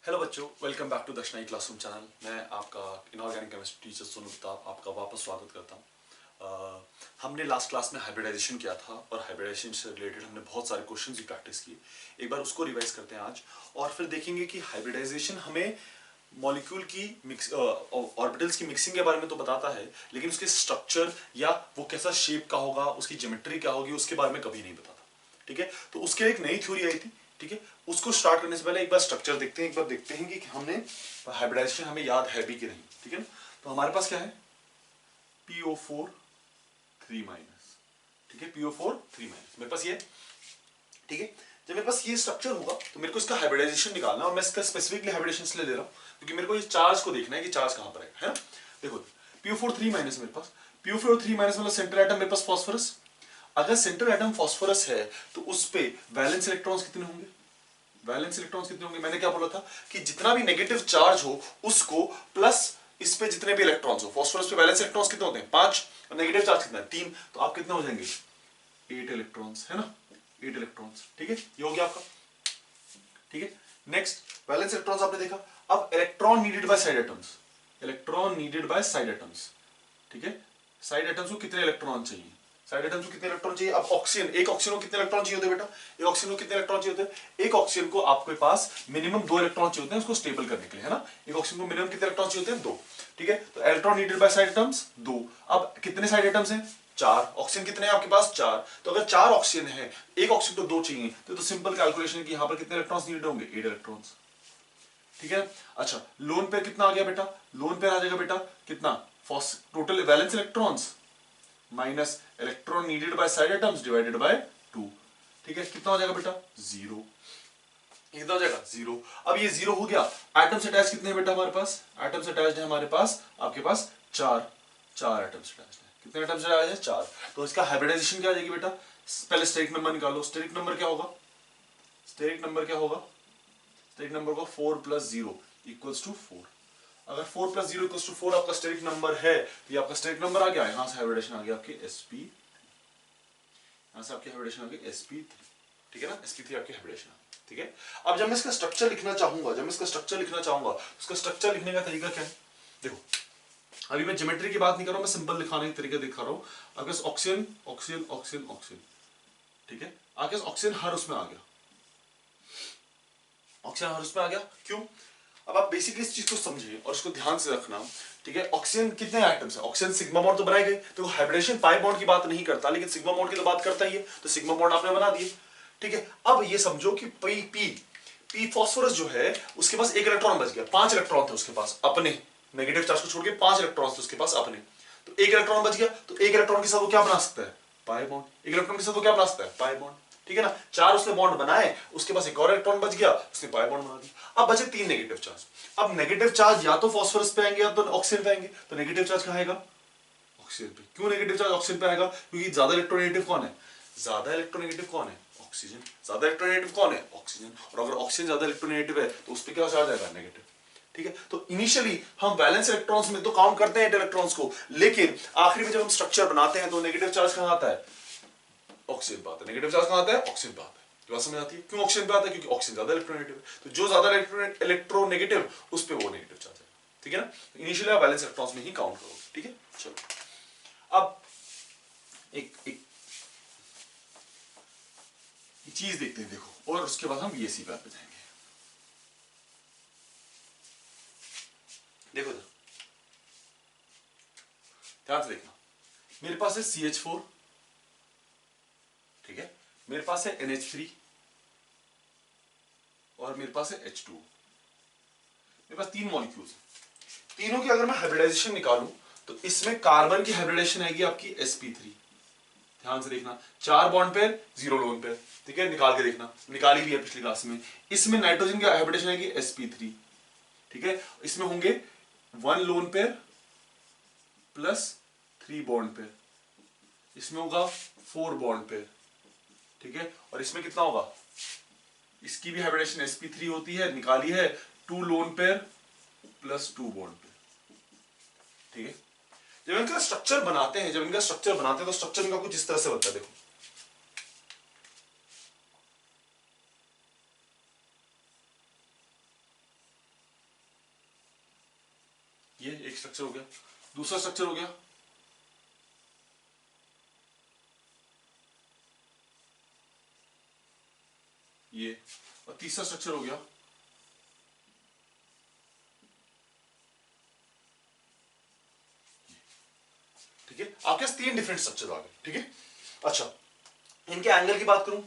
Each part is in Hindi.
हेलो बच्चों, welcome back to Darshanai classroom channel. मैं आपका inorganic chemistry teacher Sonu Pratap आपका वापस स्वागत करता हूँ। हमने लास्ट क्लास में हाइब्रिडाइजेशन किया था और हाइब्रिडाइजेशन से रिलेटेड हमने बहुत सारे क्वेश्चंस भी प्रैक्टिस किए। एक बार उसको रिवाइज करते हैं आज और फिर देखेंगे कि हाइब्रिडाइजेशन हमें मॉलिक्यूल की ऑर्बिटल्स की मिक्सिंग के बारे में तो बताता है, लेकिन उसके स्ट्रक्चर या वो कैसा शेप का होगा, उसकी ज्योमेट्री क्या होगी, उसके बारे में कभी नहीं बताता। ठीक है, तो उसके एक नई थ्योरी आई थी। ठीक है, उसको स्टार्ट करने से पहले एक बार स्ट्रक्चर देखते हैं, एक बार देखते हैं कि हमने हाइब्रिडाइजेशन हमें याद है भी कि नहीं। ठीक है ना, तो हमारे पास क्या है, PO4 3-। ठीक है, PO4 3-, मेरे पास ये। ठीक है, जब मेरे पास ये स्ट्रक्चर होगा तो मेरे को इसका हाइब्रिडाइजेशन निकालना, और मैं इसका स्पेसिफिकली हाइब्रिडेशन इसलिए दे रहा हूं क्योंकि मेरे को ये चार्ज को देखना है कि चार्ज कहां पर है ना। देखो, PO4 3-, मेरे पास PO4 3- मतलब सेंट्रल एटम मेरे पास फॉस्फोरस। अगर सेंट्रल एटम फॉस्फोरस है तो उस पे वैलेंस इलेक्ट्रॉन्स कितने होंगे, वैलेंस इलेक्ट्रॉन्स कितने होंगे। मैंने क्या बोला था कि जितना भी नेगेटिव चार्ज हो उसको प्लस इस पे जितने भी इलेक्ट्रॉन्स हो, फॉस्फोरस पे वैलेंस इलेक्ट्रॉन्स कितने होते हैं 5, और नेगेटिव चार्ज कितना है 3, तो आप कितने हो जाएंगे 8 इलेक्ट्रॉन्स, है ना, 8 इलेक्ट्रॉन्स। ठीक है, ये हो गया आपका। ठीक है, नेक्स्ट वैलेंस इलेक्ट्रॉन्स आपने देखा। अब electron needed by side atoms, electron needed by side atoms. ठीक है, साइड एटम्स को कितने इलेक्ट्रॉन चाहिए, साइड एटम्स को कितने इलेक्ट्रॉन चाहिए। अब ऑक्सीजन, एक ऑक्सीजन को कितने इलेक्ट्रॉन चाहिए होते हैं बेटा, एक ऑक्सीजन को कितने इलेक्ट्रॉन चाहिए होते हैं, एक ऑक्सीजन को आपके पास मिनिमम 2 इलेक्ट्रॉन चाहिए होते हैं उसको स्टेबल करने के लिए, है ना। एक ऑक्सीजन को मिनिमम कितने इलेक्ट्रॉन चाहिए होते हैं 2। ठीक है, तो electron needed by side atoms 2। अब कितने साइड एटम्स हैं 4, ऑक्सीजन कितने हैं आपके पास 4। तो अगर 4 ऑक्सीजन है, एक ऑक्सीजन को 2 चाहिए, तो सिंपल कैलकुलेशन है कि यहां पर कितने इलेक्ट्रॉन्स नीड होंगे 8 इलेक्ट्रॉन्स। ठीक है, अच्छा लोन पेयर कितना आ गया बेटा, लोन पेयर आ जाएगा बेटा कितना, total valence electrons minus electron needed by side atoms divided by 2। ठीक है, कितना हो जाएगा बेटा 0, कितना हो जाएगा 0। अब ये 0 हो गया। एटम्स अटैच कितने हैं बेटा हमारे पास, एटम्स अटैच्ड है हमारे पास, आपके पास 4 एटम्स अटैच्ड है। कितने एटम्स अटैच्ड है 4। तो इसका हाइब्रिडाइजेशन क्या आ जाएगी बेटा, पहले स्टेरिक नंबर निकालो। स्टेरिक नंबर क्या होगा, स्टेरिक नंबर क्या होगा, स्टेरिक नंबर को 4 + 0 = 4। अगर 4 + 0 = 4 आपका स्टेरिक नंबर है, तो ये आपका स्टेरिक नंबर आ गया। यहां से हाइब्रिडेशन आ गया आपके sp, यहां से आपकी हाइब्रिडेशन आ गई sp3। ठीक है ना, sp3 आपकी हाइब्रिडेशन आ गई। ठीक है, अब जब मैं इसका स्ट्रक्चर लिखना चाहूंगा, उसका स्ट्रक्चर लिखने का तरीका क्या है। देखो, अभी मैं ज्योमेट्री की बात नहीं कर रहा हूं, मैं सिंपल लिखाने का तरीका दिखा रहा हूं। अगर ऑक्सीजन ऑक्सीजन ऑक्सीजन ऑक्सीजन, ठीक है, आगे ऑक्सीजन हर उसमें आ गया, ऑक्सीजन हर उसमें आ गया, क्यों। अब आप बेसिकली इस चीज को समझिए और इसको ध्यान से रखना। ठीक है, ऑक्सीजन कितने एटम्स है, ऑक्सीजन सिग्मा बॉन्ड तो बनाए गए, तो हाइब्रिडेशन पाई बॉन्ड की बात नहीं करता, लेकिन सिग्मा बॉन्ड की तो बात करता ही है, तो सिग्मा बॉन्ड आपने बना दिए। ठीक है, अब ये समझो कि पी फॉस्फोरस जो है उसके पास एक इलेक्ट्रॉन बच गया, 5 इलेक्ट्रॉन थे उसके पास अपने, नेगेटिव चार्ज को छोड़ के 5 इलेक्ट्रॉन थे उसके पास अपने, तो एक इलेक्ट्रॉन बच गया, तो एक इलेक्ट्रॉन के साथ वो क्या बना सकता है पाई बॉन्ड, एक इलेक्ट्रॉन के साथ वो क्या बना सकता है पाई बॉन्ड। ठीक है ना, 4 उसने बॉन्ड बनाए, उसके पास एक और इलेक्ट्रॉन बच गया, उसने पाई बॉन्ड बना दिया। अब बचे 3 नेगेटिव चार्ज। अब नेगेटिव चार्ज या तो फॉस्फोरस पे आएंगे या तो ऑक्सीजन पे आएंगे, तो नेगेटिव चार्ज कहां आएगा ऑक्सीजन पे। क्यों नेगेटिव चार्ज ऑक्सीजन पे आएगा, क्योंकि ज्यादा इलेक्ट्रोनेगेटिव कौन है, ज्यादा इलेक्ट्रोनेगेटिव कौन है ऑक्सीजन, ज्यादा इलेक्ट्रोनेगेटिव कौन है ऑक्सीजन, और अगर ऑक्सीजन ज्यादा इलेक्ट्रोनेगेटिव है तो उस पर क्या चार्ज आएगा नेगेटिव। ठीक है, तो इनिशियली हम वैलेंस इलेक्ट्रॉन्स में तो काउंट करते हैं इलेक्ट्रॉन्स को, लेकिन आखिरी में जब हम स्ट्रक्चर बनाते हैं तो नेगेटिव चार्ज कहां आता है ऑक्सीजन पे आता है, नेगेटिव चार्ज कहां आता है ऑक्सीजन पे आता है। बात समझ आती है, क्यों ऑक्सीजन पे आता है, क्योंकि ऑक्सीजन ज्यादा इलेक्ट्रोनेगेटिव है, तो जो ज्यादा इलेक्ट्रोनेगेटिव उस पे वो नेगेटिव चार्ज है। ठीक है ना, इनिशियली आप वैलेंस इलेक्ट्रॉन्स में ही काउंट करोगे। ठीक है, चलो अब एक एक चीज देखते हैं, देखो, और उसके बाद हम बीएससी पे जाएंगे। देखो ध्यान से देखना, मेरे पास है CH4, ठीक है, मेरे पास है NH3 और मेरे पास है H2। मेरे पास 3 मॉलिक्यूल्स हैं, तीनों की अगर मैं हाइब्रिडाइजेशन निकालूं तो इसमें कार्बन की हाइब्रिडाइजेशन आएगी आपकी sp3। ध्यान से देखना, 4 बॉन्ड पेयर 0 लोन पेयर। ठीक है, निकाल के देखना, निकाली भी है पिछली क्लास में। इसमें नाइट्रोजन की हाइब्रिडेशन आएगी sp3। ठीक है, इसमें होंगे 1 lone pair plus 3 bond pair, इसमें होगा 4 बॉन्ड पेयर। ठीक है, और इसमें कितना होगा, इसकी भी हाइब्रिडेशन sp3 होती है, निकाली है 2 lone pair plus 2 bond pair. ठीक है, जब इनका स्ट्रक्चर बनाते हैं, तो स्ट्रक्चर इनका कुछ इस तरह से बनता है। देखो, ये एक स्ट्रक्चर हो गया। दूसरा स्ट्रक्चर हो गया ये, और तीसरा स्ट्रक्चर हो गया ठीक है। आपके पास 3 डिफरेंट स्ट्रक्चर आ गए, ठीक है। अच्छा, इनके एंगल की बात करूं,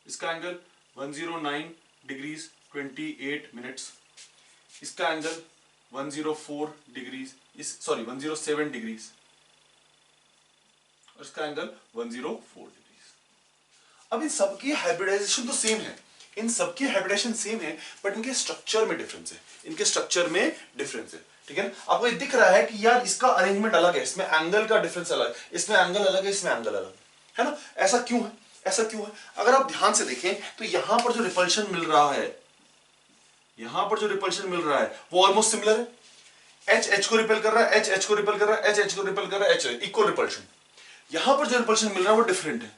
इसका एंगल 109 डिग्रीज 28 मिनट्स, इसका एंगल 104 डिग्रीज, 107 डिग्रीज, और इसका एंगल 104 डिग्रीज। अब इन सबकी हाइब्रिडाइजेशन तो सेम है, इन सबकी हाइब्रिडाइजेशन सेम है, बट इनके स्ट्रक्चर में डिफरेंस है, इनके स्ट्रक्चर में डिफरेंस है, ठीक है ना। आपको ये दिख रहा है कि यार इसका अरेंजमेंट अलग है, इसमें एंगल का डिफरेंस अलग है, इसमें एंगल अलग है, इसमें एंगल अलग है ना। ऐसा क्यों है, ऐसा क्यों है? अगर आप ध्यान से देखें तो यहां पर जो रिपल्शन मिल रहा है, यहां पर जो रिपल्शन मिल रहा है वो ऑलमोस्ट सिमिलर है। एच एच को रिपेल कर रहा है, एच एच को रिपेल कर रहा है, एच एच को रिपेल कर रहा है, एच इक्वल रिपल्शन। यहां पर जो रिपल्शन मिल रहा है वो डिफरेंट है,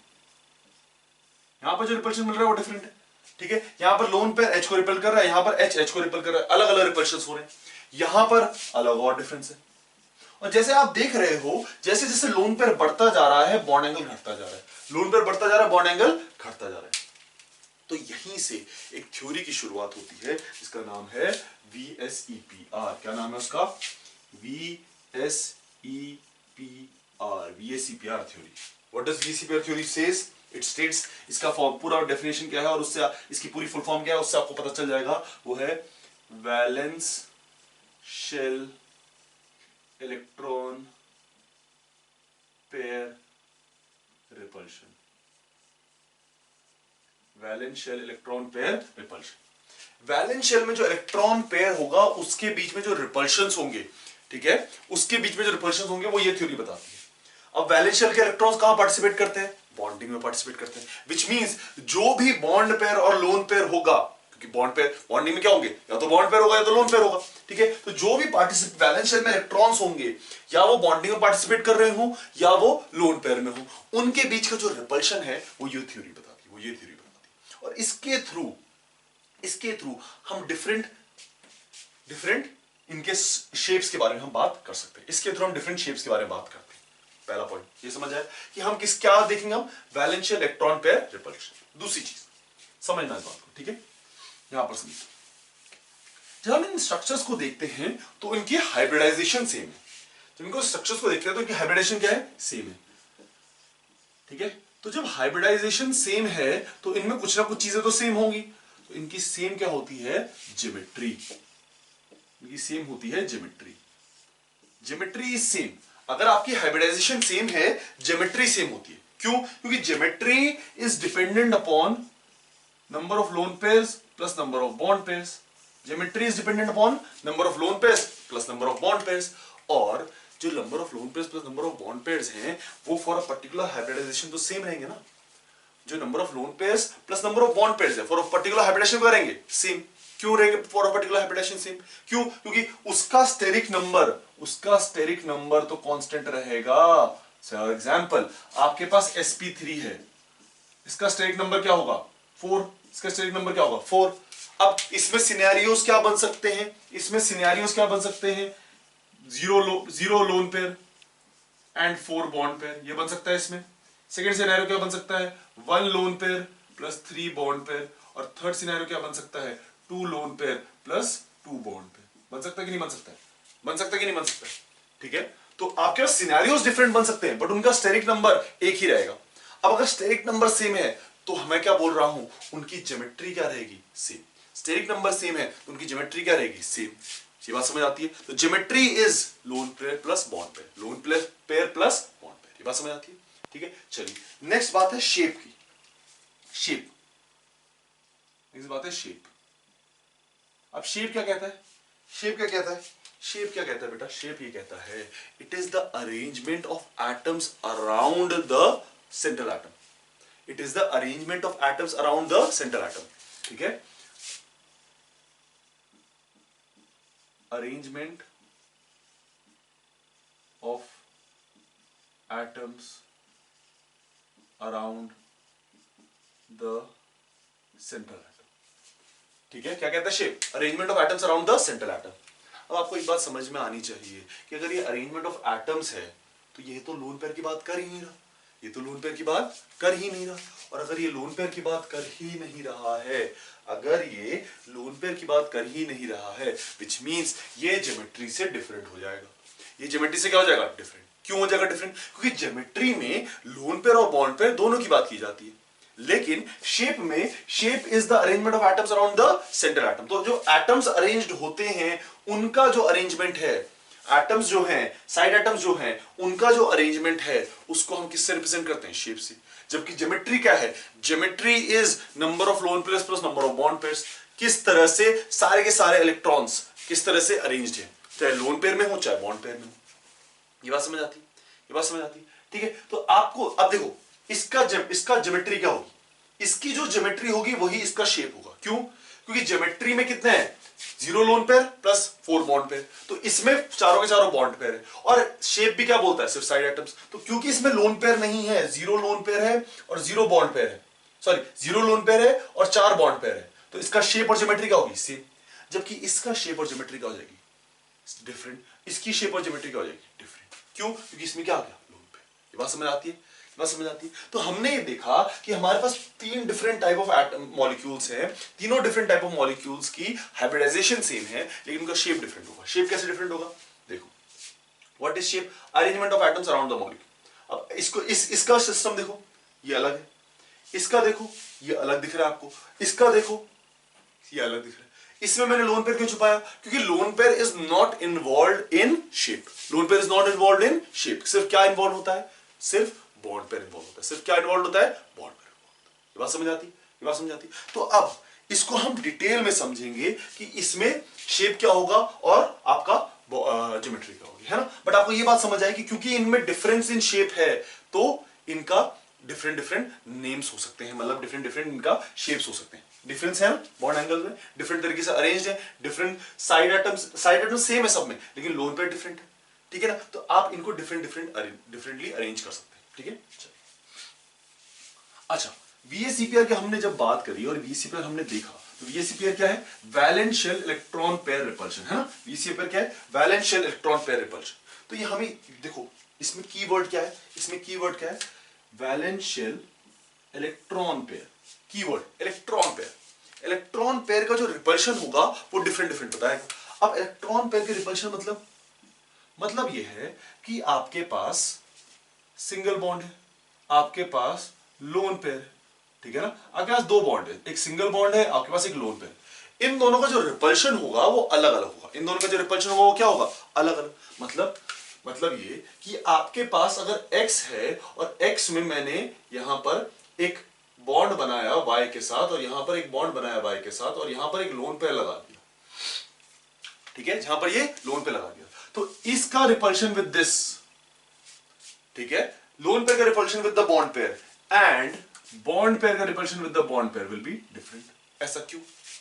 यहां पर जो रिपल्शन मिल रहा है वो डिफरेंट है, ठीक है। यहां पर लोन पेयर एच को रिपेल कर रहा है, यहां पर एच एच को रिपेल कर रहा है, अलग अलग रिपल्शंस हो रहे हैं, यहां पर अलग और डिफरेंस है। और जैसे आप देख रहे हो, जैसे जैसे लोन पेयर बढ़ता जा रहा है बॉन्ड एंगल घटता जा रहा है, लोन पेयर बढ़ता जा रहा है बॉन्ड एंगल घटता जा रहा है। तो यहीं से एक थ्योरी की शुरुआत होती है जिसका नाम है VSEPR। क्या नाम है उसका? VSEPR, VSEPR theory. What does VSEPR theory says? It states, इसका पूरा डेफिनेशन क्या है और उससे इसकी पूरी फुल फॉर्म क्या है उससे आपको पता चल जाएगा। वो है valence shell electron pair repulsion, valence shell electron pair repulsion. Valence shell में जो इलेक्ट्रॉन पेयर होगा उसके बीच में जो रिपल्शंस होंगे, ठीक है, उसके बीच में जो रिपल्शंस होंगे वो ये थ्योरी बताती है। अब वैलेंस शेल के इलेक्ट्रॉन्स कहां पार्टिसिपेट करते हैं? बॉन्डिंग में पार्टिसिपेट करते हैं, विच मींस जो भी बॉन्ड पेयर और लोन पेयर होगा, क्योंकि बॉन्ड पेयर बॉन्डिंग में क्या होंगे, या तो बॉन्ड पेयर होगा या तो लोन पेयर होगा, ठीक है। तो जो भी पार्टिसिपेट वैलेंस शेल में इलेक्ट्रॉन्स होंगे, या वो बॉन्डिंग में पार्टिसिपेट कर रहे हो या वो लोन पेयर में हो, उनके बीच का जो रिपल्शन है वो ये थ्योरी बताती है, वो ये थ्योरी बताती है। और इसके थ्रू हम डिफरेंट इनके शेप्स के बारे में हम बात कर सकते हैं, इसके थ्रू हम डिफरेंट शेप्स के बारे में बात करते हैं। पहला पॉइंट ये समझ आया कि हम क्या देखेंगे, हम valence shell electron pair repulsion. दूसरी चीज समझना इस बात को, ठीक है, यहां पर समझिए। जब हम इन स्ट्रक्चर्स को देखते हैं तो इनकी हाइब्रिडाइजेशन सेम है, जब इनको स्ट्रक्चर्स को देखते हैं तो इनकी हाइब्रिडाइजेशन क्या है? सेम है, ठीक है। तो जब हाइब्रिडाइजेशन सेम है तो इनमें कुछ ना कुछ चीजें तो सेम होंगी, तो इनकी सेम क्या होती है? ज्योमेट्री। इनकी सेम होती है ज्योमेट्री, ज्योमेट्री इज सेम। अगर आपकी हाइब्रिडाइजेशन सेम है, ज्योमेट्री सेम होती है। क्यों? क्योंकि geometry is dependent upon number of lone pairs plus number of bond pairs. Geometry is dependent upon number of lone pairs plus number of bond pairs. और जो number of lone pairs plus number of bond pairs हैं वो फॉर अ पर्टिकुलर हाइब्रिडाइजेशन तो सेम रहेंगे ना। जो number of lone pairs plus number of bond pairs है फॉर अ पर्टिकुलर हाइब्रिडेशन को रहेंगे सेम। क्यों रहेंगे for a particular hybridization same? क्यों? क्योंकि उसका स्टेरिक नंबर तो कांस्टेंट रहेगा। फॉर एग्जांपल आपके पास sp3 है, इसका स्टेरिक नंबर क्या होगा? 4। इसका स्टेरिक नंबर क्या होगा? 4। अब इसमें सिनेरियोस क्या बन सकते हैं? इसमें सिनेरियोस क्या बन सकते हैं? Zero lone pair and 4 bond pair, ये बन सकता है इसमें। सेकेंड सिनेरियो क्या बन सकता है? 1 lone pair plus 3 bond pair. और थर्ड सिनेरियो क्या बन सकता है? 2 lone pair plus 2 bond pair. बन सकता है कि नहीं बन सकता है? बन सकता है कि नहीं बन सकता है? ठीक है, तो आपके पास सिनेरियोस डिफरेंट बन सकते हैं बट उनका स्टेरिक नंबर एक ही रहेगा। अब अगर स्टेरिक नंबर सेम है तो मैं क्या बोल रहा हूं, उनकी ज्योमेट्री क्या रहेगी? सेम। स्टेरिक नंबर सेम है तो उनकी ज्योमेट्री क्या रहेगी? सेम। ये बात समझ आती है? तो geometry is lone pair plus bond pair, lone pair plus bond pair. ये बात समझ आती है? ठीक है, चलिए नेक्स्ट बात है शेप की। शेप, नेक्स्ट बात है शेप। अब शेप क्या कहता है? शेप क्या कहता है? शेप क्या कहता है बेटा? शेप ये कहता है it is the arrangement of atoms around the central atom. It is the arrangement of atoms around the central atom, ठीक है। Arrangement of atoms around the central atom, ठीक है। क्या कहता है shape? Arrangement of atoms around the central atom. अब आपको एक बात समझ में आनी चाहिए कि अगर ये अरेंजमेंट ऑफ एटम्स है तो ये तो लोन पेयर की बात कर ही नहीं रहा, ये तो लोन पेयर की बात कर ही नहीं रहा। और अगर ये लोन पेयर की बात कर ही नहीं रहा है, अगर ये लोन पेयर की बात कर ही नहीं रहा है, विच मीन्स ये ज्योमेट्री से डिफरेंट हो जाएगा। ये ज्योमेट्री से क्या हो जाएगा? डिफरेंट। क्यों हो जाएगा डिफरेंट? क्योंकि ज्योमेट्री में लोन पेयर और बॉन्ड पेयर दोनों की बात की जाती है, लेकिन शेप में shape is the arrangement of atoms around the centre atom. तो जो एटम्स अरेंज्ड होते हैं उनका जो अरेंजमेंट है, एटम्स जो हैं, साइड एटम्स जो हैं, उनका जो अरेंजमेंट है उसको हम किससे रिप्रेजेंट करते हैं? शेप से। जबकि ज्योमेट्री क्या है? Geometry is number of lone pairs plus number of bond pairs. किस तरह से सारे के सारे इलेक्ट्रॉन्स किस तरह से अरेंज्ड है, चाहे लोन पेयर में हो चाहे बॉन्ड पेयर में हो। ये बात समझ आती है? ये बात समझ आती है? ठीक है, तो आपको अब देखो इसका ज्योमेट्री क्या होगी? इसकी जो ज्योमेट्री होगी वही इसका शेप होगा। क्यों? क्योंकि ज्योमेट्री में कितने हैं? 0 lone pair plus 4 bond pair, तो इसमें चारों के चारों बॉन्ड पेयर है। और शेप भी क्या बोलता है? सिर्फ साइड एटम्स। तो क्योंकि इसमें लोन पेयर नहीं है, 0 लोन पेयर है और 0 बॉन्ड पेयर है, सॉरी 0 लोन पेयर है और 4 बॉन्ड पेयर है, तो इसका शेप और ज्योमेट्री क्या होगी? सेम। जबकि इसका शेप और ज्योमेट्री क्या हो जाएगी? डिफरेंट। इसकी शेप और ज्योमेट्री क्या हो जाएगी? डिफरेंट। क्यों? क्योंकि इसमें क्या आ गया? Lone pair. ये बात समझ आती है? बात समझ आती है? तो हमने ये देखा कि हमारे पास 3 डिफरेंट टाइप ऑफ मॉलिक्यूल्स हैं, तीनों डिफरेंट टाइप ऑफ मॉलिक्यूल्स की हाइब्रिडाइजेशन सेम है, लेकिन उनका शेप डिफरेंट होगा। शेप कैसे डिफरेंट होगा? देखो, what is shape? Arrangement of atoms around the molecule. अब इसको इसका सिस्टम देखो, ये अलग है, इसका देखो ये अलग दिख रहा है आपको, इसका देखो ये अलग दिख रहा है। इसमें मैंने लोन पेयर क्यों छुपाया? क्योंकि lone pair is not involve in shape. Lone pair is not involve in shape. सिर्फ क्या इन्वॉल्व होता है? सिर्फ बॉन्ड पेयर इन्वॉल्व होता है। सिर्फ क्या इन्वॉल्व होता है? बॉन्ड पेयर इन्वॉल्व होता है। ये बात समझ आती? ये बात समझ आती? तो अब इसको हम डिटेल में समझेंगे कि इसमें शेप क्या होगा और आपका ज्योमेट्री क्या होगी, है ना। बट आपको ये बात समझ आएगी क्योंकि इनमें डिफरेंस इन शेप है तो इनका डिफरेंट डिफरेंट नेम्स हो सकते हैं, मतलब डिफरेंट डिफरेंट इनका शेप्स हो सकते हैं। डिफरेंस है ना बॉन्ड एंगल में, डिफरेंट तरीके से अरेंज्ड है, डिफरेंट साइड एटम्स सेम है सब में, लेकिन लोन पेयर डिफरेंट है। ठीक है ना, तो आप इनको डिफरेंटली अरेंज कर सकते हैं। ठीक है, अच्छा वीएसीपीआर की हमने जब बात करी और वीएसीपीआर हमने देखा, तो वीएसीपीआर क्या है? Valence shell electron pair repulsion, है ना। वीएसीपीआर क्या है? Valence shell electron pair repulsion. तो ये हमें देखो, इसमें कीवर्ड क्या है? इसमें कीवर्ड क्या है? Valence shell electron pair. Keyword electron pair. Electron pair का जो रिपल्शन होगा वो डिफरेंट डिफरेंट बताएगा। अब इलेक्ट्रॉन पेयर के रिपल्शन मतलब ये है कि आपके पास सिंगल बॉन्ड है, आपके पास लोन पेयर है, ठीक है ना। आपके पास 2 बॉन्ड है, एक सिंगल बॉन्ड है, आपके पास एक लोन पेयर। इन दोनों का जो रिपल्शन होगा वो अलग अलग होगा। इन दोनों का जो रिपल्शन होगा वो क्या होगा? अलग अलग। मतलब ये कि आपके पास अगर x है और x में मैंने यहां पर एक बॉन्ड बनाया y के साथ और यहां पर एक बॉन्ड बनाया y के साथ और यहां पर एक लोन पेयर लगा दिया, ठीक है, जहां पर ये लोन पेयर लगा दिया, तो इसका रिपल्शन विद दिस, ठीक है, लोन पेयर का repulsion with the bond pair and bond pair का repulsion with the bond pair will be different. ऐसा क्यों?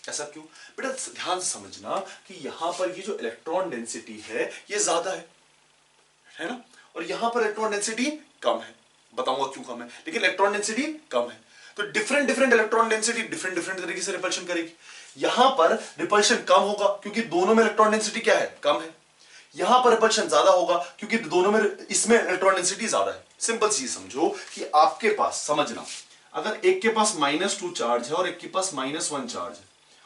ऐसा क्यों बेटा? ध्यान से समझना कि यहां पर ये जो इलेक्ट्रॉन डेंसिटी है ये ज्यादा है ना, और यहां पर इलेक्ट्रॉन डेंसिटी कम है। बताऊंगा क्यों कम है, लेकिन इलेक्ट्रॉन डेंसिटी कम है। तो different different electron density different different तरीके से रिपल्शन करेगी। यहां पर रिपल्शन कम होगा क्योंकि दोनों में इलेक्ट्रॉन डेंसिटी क्या है? कम है। यहां पर रिपल्शन ज्यादा होगा क्योंकि दोनों में इसमें इलेक्ट्रॉन डेंसिटी ज्यादा है। सिंपल चीज समझो कि आपके पास, समझना, अगर एक के पास -2 चार्ज है और एक के पास -1 चार्ज है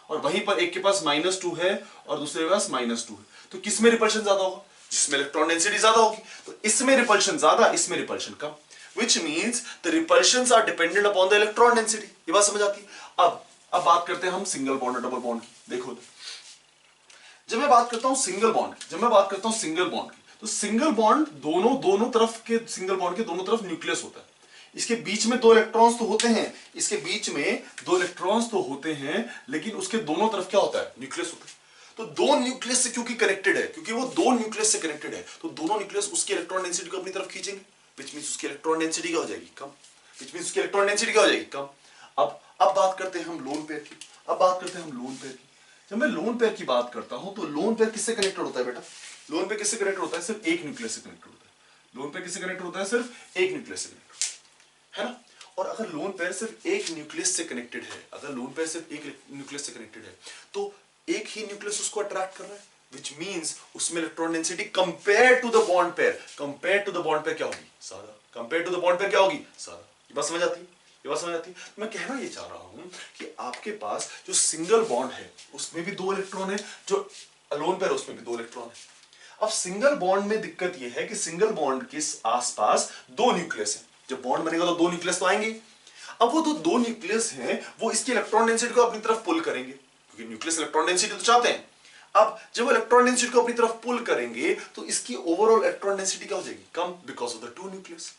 और वहीं पर एक के पास -2 है और दूसरे के पास -2 है, तो किसमें रिपल्शन ज्यादा होगा? जिसमें इलेक्ट्रॉन डेंसिटी ज्यादा होगी। तो इसमें रिपल्शन ज्यादा, इसमें repulsion come, which means the repulsions are dependent upon the electron density। ये बात समझ आती है? अब बात करते हैं हम सिंगल बॉन्ड और डबल बॉन्ड की। देखो, जब मैं बात करता हूं सिंगल बॉन्ड की, तो सिंगल बॉन्ड दोनों तरफ के, सिंगल बॉन्ड के दोनों तरफ न्यूक्लियस होता है। इसके बीच में 2 इलेक्ट्रॉन्स तो होते हैं, लेकिन उसके दोनों तरफ क्या होता है? न्यूक्लियस होता है। तो 2 न्यूक्लियस से क्योंकि कनेक्टेड है, क्योंकि वो 2 न्यूक्लियस से कनेक्टेड है, तो दोनों न्यूक्लियस उसकी इलेक्ट्रॉन डेंसिटी को अपनी तरफ खींचेंगे, which means उसकी इलेक्ट्रॉन डेंसिटी क्या हो जाएगी? कम। अब बात करते हैं हम लोन पेयर की। जब मैं लोन पेयर की बात करता हूं तो लोन पेयर किससे कनेक्टेड होता है बेटा? लोन पेयर किससे कनेक्टेड होता है? सिर्फ एक न्यूक्लियस से कनेक्टेड होता है। लोन पेयर किससे कनेक्टेड होता है? सिर्फ एक न्यूक्लियस से कनेक्टेड, है ना। और अगर लोन पेयर सिर्फ एक न्यूक्लियस से कनेक्टेड है, तो एक ही न्यूक्लियस उसको अट्रैक्ट कर रहा है, which means उसमें electron density compare to the bond pair, compare to the bond pair क्या होगी, ज्यादा, compare to the bond pair क्या होगी, ज्यादा। ये बात समझ आती है, ये बात समझ आती है। मैं कहना ये चाह रहा हूं कि आपके पास जो सिंगल बॉन्ड है उसमें भी 2 इलेक्ट्रॉन है, जो अलोन पेयर उसमें भी 2 इलेक्ट्रॉन है। अब सिंगल बॉन्ड में दिक्कत यह है कि सिंगल बॉन्ड के आसपास 2 न्यूक्लियस है, जब बॉन्ड बनेगा तो 2 न्यूक्लियस तो आएंगे। अब वो 2 न्यूक्लियस हैं, वो इसकी इलेक्ट्रॉन डेंसिटी को अपनी तरफ पुल करेंगे, क्योंकि न्यूक्लियस इलेक्ट्रॉन डेंसिटी तो चाहते हैं। अब जब वो इलेक्ट्रॉन डेंसिटी को अपनी तरफ पुल करेंगे तो इसकी ओवरऑल इलेक्ट्रॉन डेंसिटी क्या हो जाएगी, कम, बिकॉज ऑफ द 2 न्यूक्लियस।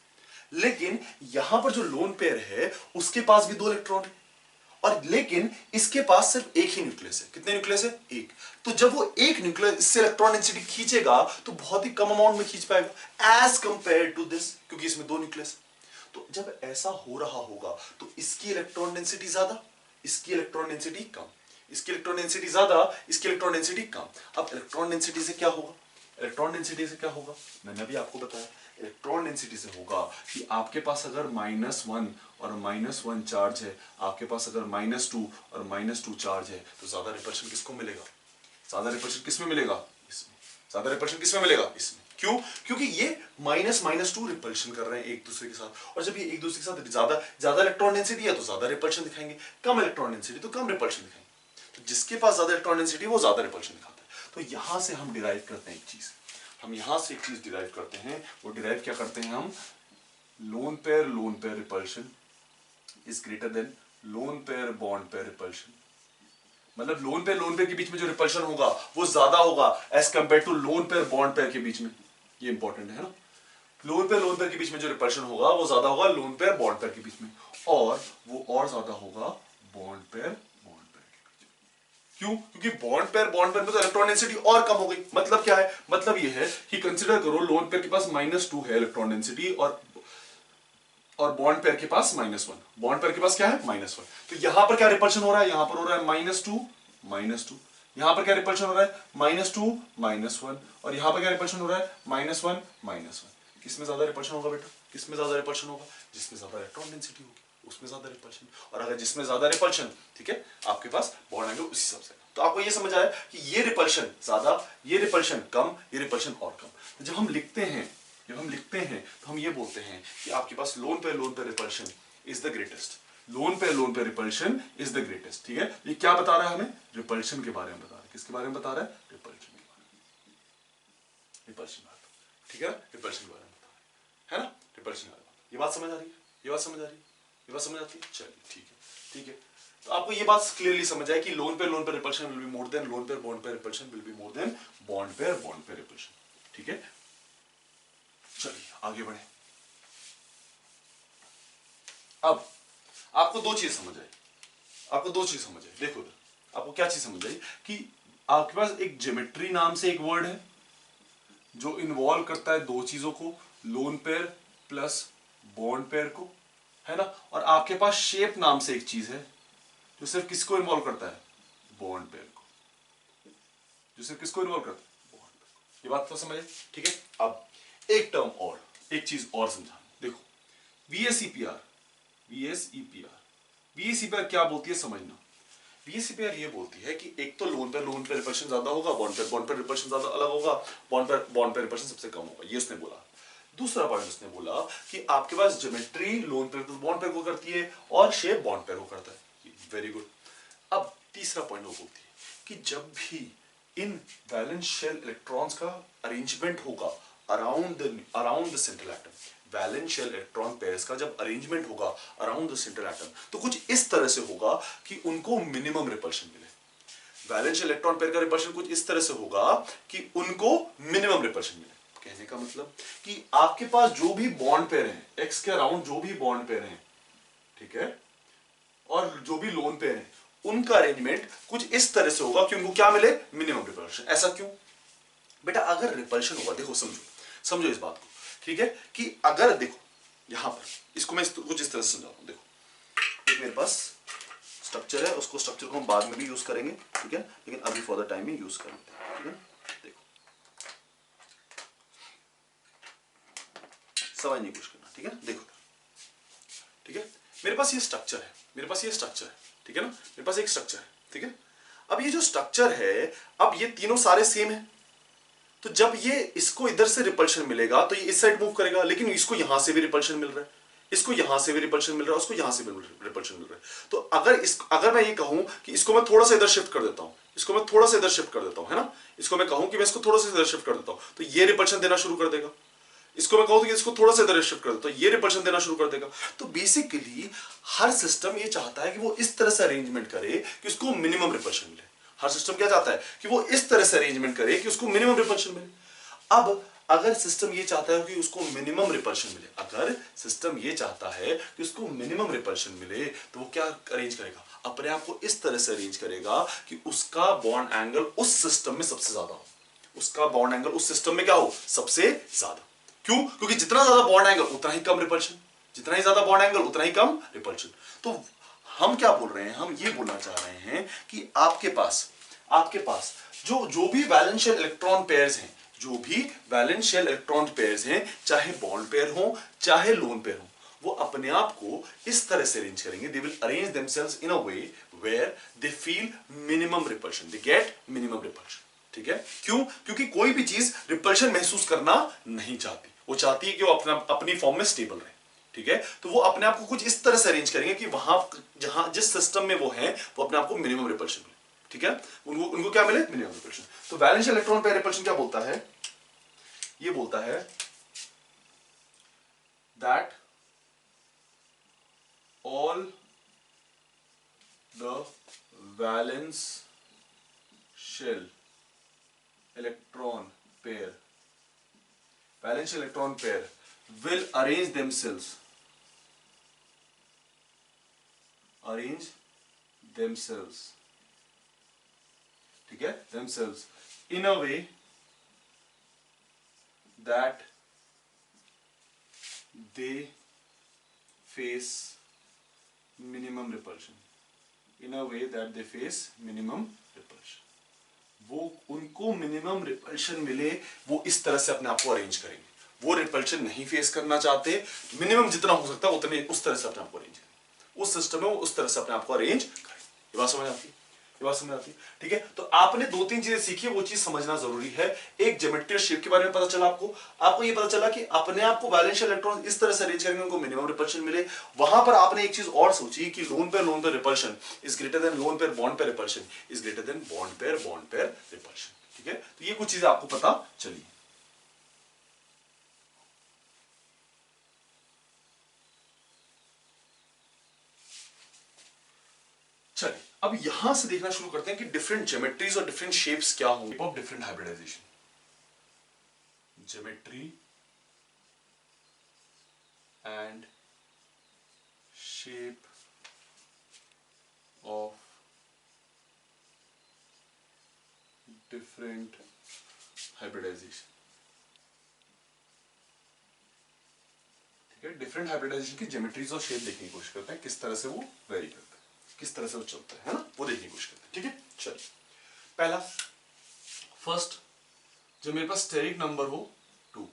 लेकिन यहां पर जो लोन पेयर है उसके पास भी 2 इलेक्ट्रॉन है, और लेकिन इसके पास सिर्फ एक ही न्यूक्लियस है। कितने न्यूक्लियस है, एक। तो जब वो एक न्यूक्लियस इससे इलेक्ट्रॉन डेंसिटी खींचेगा तो बहुत ही कम अमाउंट में खींच पाएगा एज कंपेयर टू दिस, क्योंकि इसमें 2 न्यूक्लियस। तो जब ऐसा हो रहा होगा तो इसकी इलेक्ट्रॉन डेंसिटी ज्यादा, इसकी इलेक्ट्रॉन डेंसिटी कम, इसकी इलेक्ट्रॉन डेंसिटी ज्यादा, इसकी इलेक्ट्रॉन डेंसिटी कम। अब इलेक्ट्रॉन डेंसिटी से क्या होगा, इलेक्ट्रॉन डेंसिटी से क्या होगा, मैंने अभी आपको बताया। इलेक्ट्रॉन डेंसिटी से होगा कि आपके पास अगर -1 और -1 चार्ज है, आपके पास अगर -2 और -2 चार्ज है, तो ज्यादा रिपल्शन किसको मिलेगा, ज्यादा रिपल्शन किसमें मिलेगा, इसमें। ज्यादा रिपल्शन किसमें मिलेगा, इसमें। क्यों, क्योंकि ये -2 रिपल्शन कर रहे हैं एक दूसरे के साथ, और जब ये एक दूसरे के साथ ज्यादा इलेक्ट्रॉन डेंसिटी है तो ज्यादा रिपल्शन दिखाएंगे, कम इलेक्ट्रॉन डेंसिटी तो कम रिपल्शन दिखाएंगे। तो जिसके पास ज्यादा इलेक्ट्रॉन डेंसिटी वो ज्यादा रिपल्शन दिखाता है। तो यहां से हम डिराइव करते हैं एक चीज, हम यहां से एक चीज डिराइव करते हैं। वो डिराइव क्या करते हैं हम, lone pair repulsion is greater than lone pair bond pair repulsion. मतलब लोन पेयर के बीच में जो रिपल्शन होगा वो ज्यादा होगा as compared to lone pair bond pair के बीच में। ये इंपॉर्टेंट है ना, लोन पेयर के बीच में जो रिपल्शन होगा वो ज्यादा होगा लोन पेयर बॉन्ड पेयर के बीच में, और वो और ज्यादा होगा बॉन्ड पेयर बॉन्ड पेयर के बीच में। क्यों, क्योंकि बॉन्ड पेयर में तो इलेक्ट्रॉन डेंसिटी और कम हो गई। मतलब क्या है, मतलब ये है कि कंसीडर करो लोन पेयर के पास -2 है इलेक्ट्रॉन डेंसिटी, और बॉन्ड पेयर के पास -1, बॉन्ड पेयर के पास क्या है, -1। तो यहां पर क्या रिपल्शन हो रहा है, यहां पर हो रहा है -2, यहां पर क्या रिपल्शन हो रहा है, -2, -1, और यहां पर क्या रिपल्शन हो रहा है, -1, -1। किसमें ज्यादा रिपल्शन होगा बेटा, किसमें ज्यादा रिपल्शन होगा, जिसमें ज्यादा इलेक्ट्रॉन डेंसिटी होगी उसमें ज्यादा रिपल्शन, और अगर जिसमें ज्यादा रिपल्शन, ठीक है, आपके पास बॉन्ड आएंगे उस हिसाब से। तो आपको ये समझ आया कि ये रिपल्शन ज्यादा, ये रिपल्शन कम, ये रिपल्शन और कम। तो जब हम लिखते हैं तो हम ये बोलते हैं कि आपके पास lone pair repulsion is the greatest, lone pair repulsion is the greatest. ठीक है, ये क्या बता रहा है हमें, रिपल्शन के बारे में बता रहा है। किसके बारे में बता रहा है, रिपल्शन के बारे में, रिपल्शन। ठीक है, रिपल्शन के बारे में बता रहा है ना, रिपल्शन। ये बात समझ आ रही है, ये बात समझ आ रही है, ये बात समझ आती है। चलिए ठीक है, ठीक है। तो आपको ये बात क्लियरली समझ आए कि loan pair repulsion will be more than lone pair bond pair repulsion will be more than bond pair repulsion. ठीक है, चलिए आगे बढ़े। अब आपको 2 चीज समझ आई, आपको 2 चीज समझ आई। देखो आपको क्या चीज समझ आई कि आपके पास एक ज्योमेट्री नाम से एक वर्ड है जो इन्वॉल्व करता है 2 चीजों को, lone pair plus bond pair को, है ना, और आपके पास शेप नाम से एक चीज है जो सिर्फ किसको इन्वॉल्व करता है, बॉन्ड पेयर को, जो सिर्फ किसको इन्वॉल्व करता है, बॉन्ड पेयर को। ये बात तो समझ आई, ठीक है। अब एक टर्म और, एक चीज और समझा। देखो VSEPR, VSEPR क्या बोलती है समझना। VSEPR ये बोलती है कि एक तो लोन पेयर रिपल्शन ज्यादा होगा, बॉन्ड पेयर रिपल्शन ज्यादा अलग होगा, बॉन्ड पेयर रिपल्शन सबसे कम होगा, ये उसने बोला। दूसरा पॉइंट उसने बोला कि आपके पास geometry lone pair bond pair को करती है और शेप बॉन्ड पेयर को करता है। Very good. अब तीसरा पॉइंट वो बोलती है कि जब भी इन वैलेंस शेल इलेक्ट्रॉन्स का अरेंजमेंट होगा around the central atom, valence shell electron pairs का जब अरेंजमेंट होगा अराउंड द सेंट्रल एटम, तो कुछ इस तरह से होगा कि उनको मिनिमम रिपल्शन मिले। वैलेंस शेल इलेक्ट्रॉन पेयर का रिपल्शन कुछ इस तरह से होगा कि उनको मिनिमम रिपल्शन मिले। कहने का मतलब कि आपके पास जो भी बॉन्ड पेयर हैं, एक्स के अराउंड जो भी बॉन्ड पेयर हैं, ठीक है, और जो भी लोन पेयर हैं, उनका अरेंजमेंट कुछ इस तरह से होगा कि उनको क्या मिले, मिनिमम रिपल्शन। ऐसा क्यों बेटा, अगर रिपल्शन होगा, देखो समझो इस बात को, ठीक है, कि अगर देखो यहां पर इसको मैं कुछ इस तरह से समझाता हूं। देखो एक मेरे पास स्ट्रक्चर है, उसको स्ट्रक्चर को हम बाद में भी यूज करेंगे, ठीक है, लेकिन अभी फॉर द टाइम में यूज कर लेते हैं। ठीक है, देखो समझने की कोशिश करना, ठीक है। देखो ठीक है, मेरे पास ये स्ट्रक्चर है, मेरे पास ये स्ट्रक्चर है, ठीक है ना, मेरे पास एक स्ट्रक्चर है, ठीक है। अब ये जो स्ट्रक्चर है, अब ये तीनों सारे सेम है, तो जब ये इसको इधर से रिपल्शन मिलेगा तो ये इस साइड मूव करेगा, लेकिन इसको यहां से भी रिपल्शन मिल रहा है, इसको यहां से भी रिपल्शन मिल रहा है, उसको यहां से भी रिपल्शन मिल रहा है। तो अगर मैं ये कहूं कि इसको मैं थोड़ा सा इधर शिफ्ट कर देता हूं, इसको मैं थोड़ा सा इधर शिफ्ट कर देता हूं, है ना, इसको मैं कहूं कि मैं इसको थोड़ा सा इधर शिफ्ट कर देता हूं, तो ये रिपल्शन देना शुरू कर देगा। इसको मैं कहूं कि इसको थोड़ा सा इधर शिफ्ट कर देता हूं, ये रिपल्शन देना शुरू कर देगा। तो बेसिकली हर सिस्टम ये चाहता है कि वो इस तरह से अरेंजमेंट करे कि उसको मिनिमम रिपल्शन मिले। हर सिस्टम क्या चाहता है कि वो इस तरह से अरेंजमेंट करे कि उसको मिनिमम रिपल्शन मिले। अब अगर सिस्टम ये चाहता है कि उसको मिनिमम रिपल्शन मिले, अगर सिस्टम ये चाहता है कि उसको मिनिमम रिपल्शन मिले, तो वो क्या अरेंज करेगा, अपने आप को इस तरह से अरेंज करेगा कि उसका बॉन्ड एंगल उस सिस्टम में सबसे ज्यादा हो, उसका बॉन्ड एंगल उस सिस्टम में क्या हो, सबसे ज्यादा। क्यों? क्योंकि जितना ज्यादा बॉन्ड एंगल उतना ही कम रिपल्शन, जितना ही ज्यादा बॉन्ड एंगल उतना ही कम रिपल्शन। तो हम क्या बोल रहे हैं, हम ये बोलना चाह रहे हैं कि आपके पास जो भी वैलेंशियल इलेक्ट्रॉन पेयर्स हैं, जो भी वैलेंशियल इलेक्ट्रॉन पेयर्स हैं, चाहे बॉन्ड पेयर हो चाहे लोन पेयर हो, वो अपने आप को इस तरह से अरेंज करेंगे, they will arrange themselves in a way where they feel minimum repulsion, they get minimum repulsion. ठीक है? क्यों? क्योंकि कोई भी चीज रिपल्शन महसूस करना नहीं चाहती, वो चाहती है कि वो अपनी फॉर्म में स्टेबल रहे। ठीक है? तो वो अपने आप को कुछ इस तरह से अरेंज करेंगे कि वहां जहां जिस सिस्टम में वो है, वो अपने आप को मिनिमम रिपल्शन मिले। ठीक है? उनको क्या मिले, मिनिमम रिपल्शन। तो वैलेंशियल इलेक्ट्रॉन पेयर रिपल्शन क्या बोलता है, ये बोलता है that all the valence shell electron pair will arrange themselves ठीक है, themselves in a way that they face minimum repulsion, वो उनको मिनिमम रिपल्शन मिले, वो इस तरह से अपने आप को अरेंज करेंगे। वो रिपल्शन नहीं फेस करना चाहते, मिनिमम जितना हो सकता है उतने उस तरह से अपने आप को अरेंज करें, उस सिस्टम में वो उस तरह से अपने आप को अरेंज करें। ये बात समझ आती है? ठीक है? तो आपने दो तीन चीजें सीखी, वो चीज समझना जरूरी है। एक ज्योमेट्रियल शेप के बारे में पता चला आपको ये पता चला कि अपने आप को वैलेंशियल इलेक्ट्रॉन इस तरह से अरेंज करेंगे उनको मिनिमम रिपल्शन मिले। वहां पर आपने एक चीज और सोची कि loan pair repulsion is greater than lone pair bond pair repulsion is greater then bond pair repulsion. ठीक है? तो ये कुछ चीजें आपको पता चली। चलिए अब यहां से देखना शुरू करते हैं कि डिफरेंट ज्योमेट्रीज और डिफरेंट शेप्स क्या होंगे of different hybridization. Geometry and shape of different hybridization. ठीक है? डिफरेंट हाइब्रिडाइजेशन की ज्योमेट्रीज और शेप देखने की कोशिश करते हैं, किस तरह से वो वेरी करते हैं, किस तरह से वो चलता है ना, वो देखने की कोशिश करते हैं। ठीक है? चलिए पहला, फर्स्ट, जब मेरे पास स्टेरिक नंबर हो 2,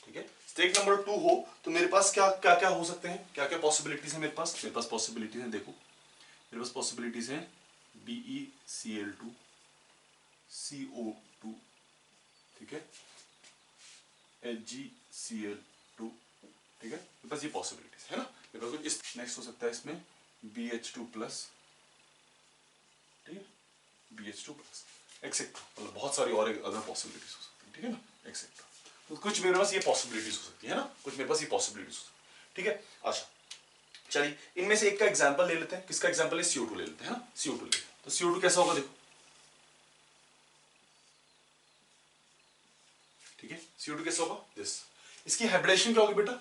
ठीक है, स्टेरिक नंबर 2 हो तो मेरे पास क्या क्या क्या हो सकते हैं, क्या क्या पॉसिबिलिटीज है मेरे पास पॉसिबिलिटीज हैं, देखो मेरे पास पॉसिबिलिटीज हैं BeCl2 CO2, ठीक है, HgCl2, ठीक है, मेरे पास ये पॉसिबिलिटीज है ना। मेरे पास कुछ इस नेक्स्ट हो सकता है इसमें BH2+, ठीक है, BH2+, एक्सेट्रा, मतलब बहुत सारी और अदर पॉसिबिलिटीज हो सकती है। ठीक है ना, एक्सेट्रा। तो कुछ मेरे पास ये पॉसिबिलिटीज हो सकती है ना, कुछ मेरे पास ये पॉसिबिलिटीज हो सकती है। ठीक है? अच्छा चलिए इनमें से एक का एग्जांपल ले लेते हैं। किसका एग्जांपल है? CO2 ले लेते हैं ना, CO2 ले लेते हैं। तो CO2 कैसा होगा देखो, ठीक है, CO2 कैसा होगा दिस। इसकी हाइब्रिडेशन क्या होगी बेटा,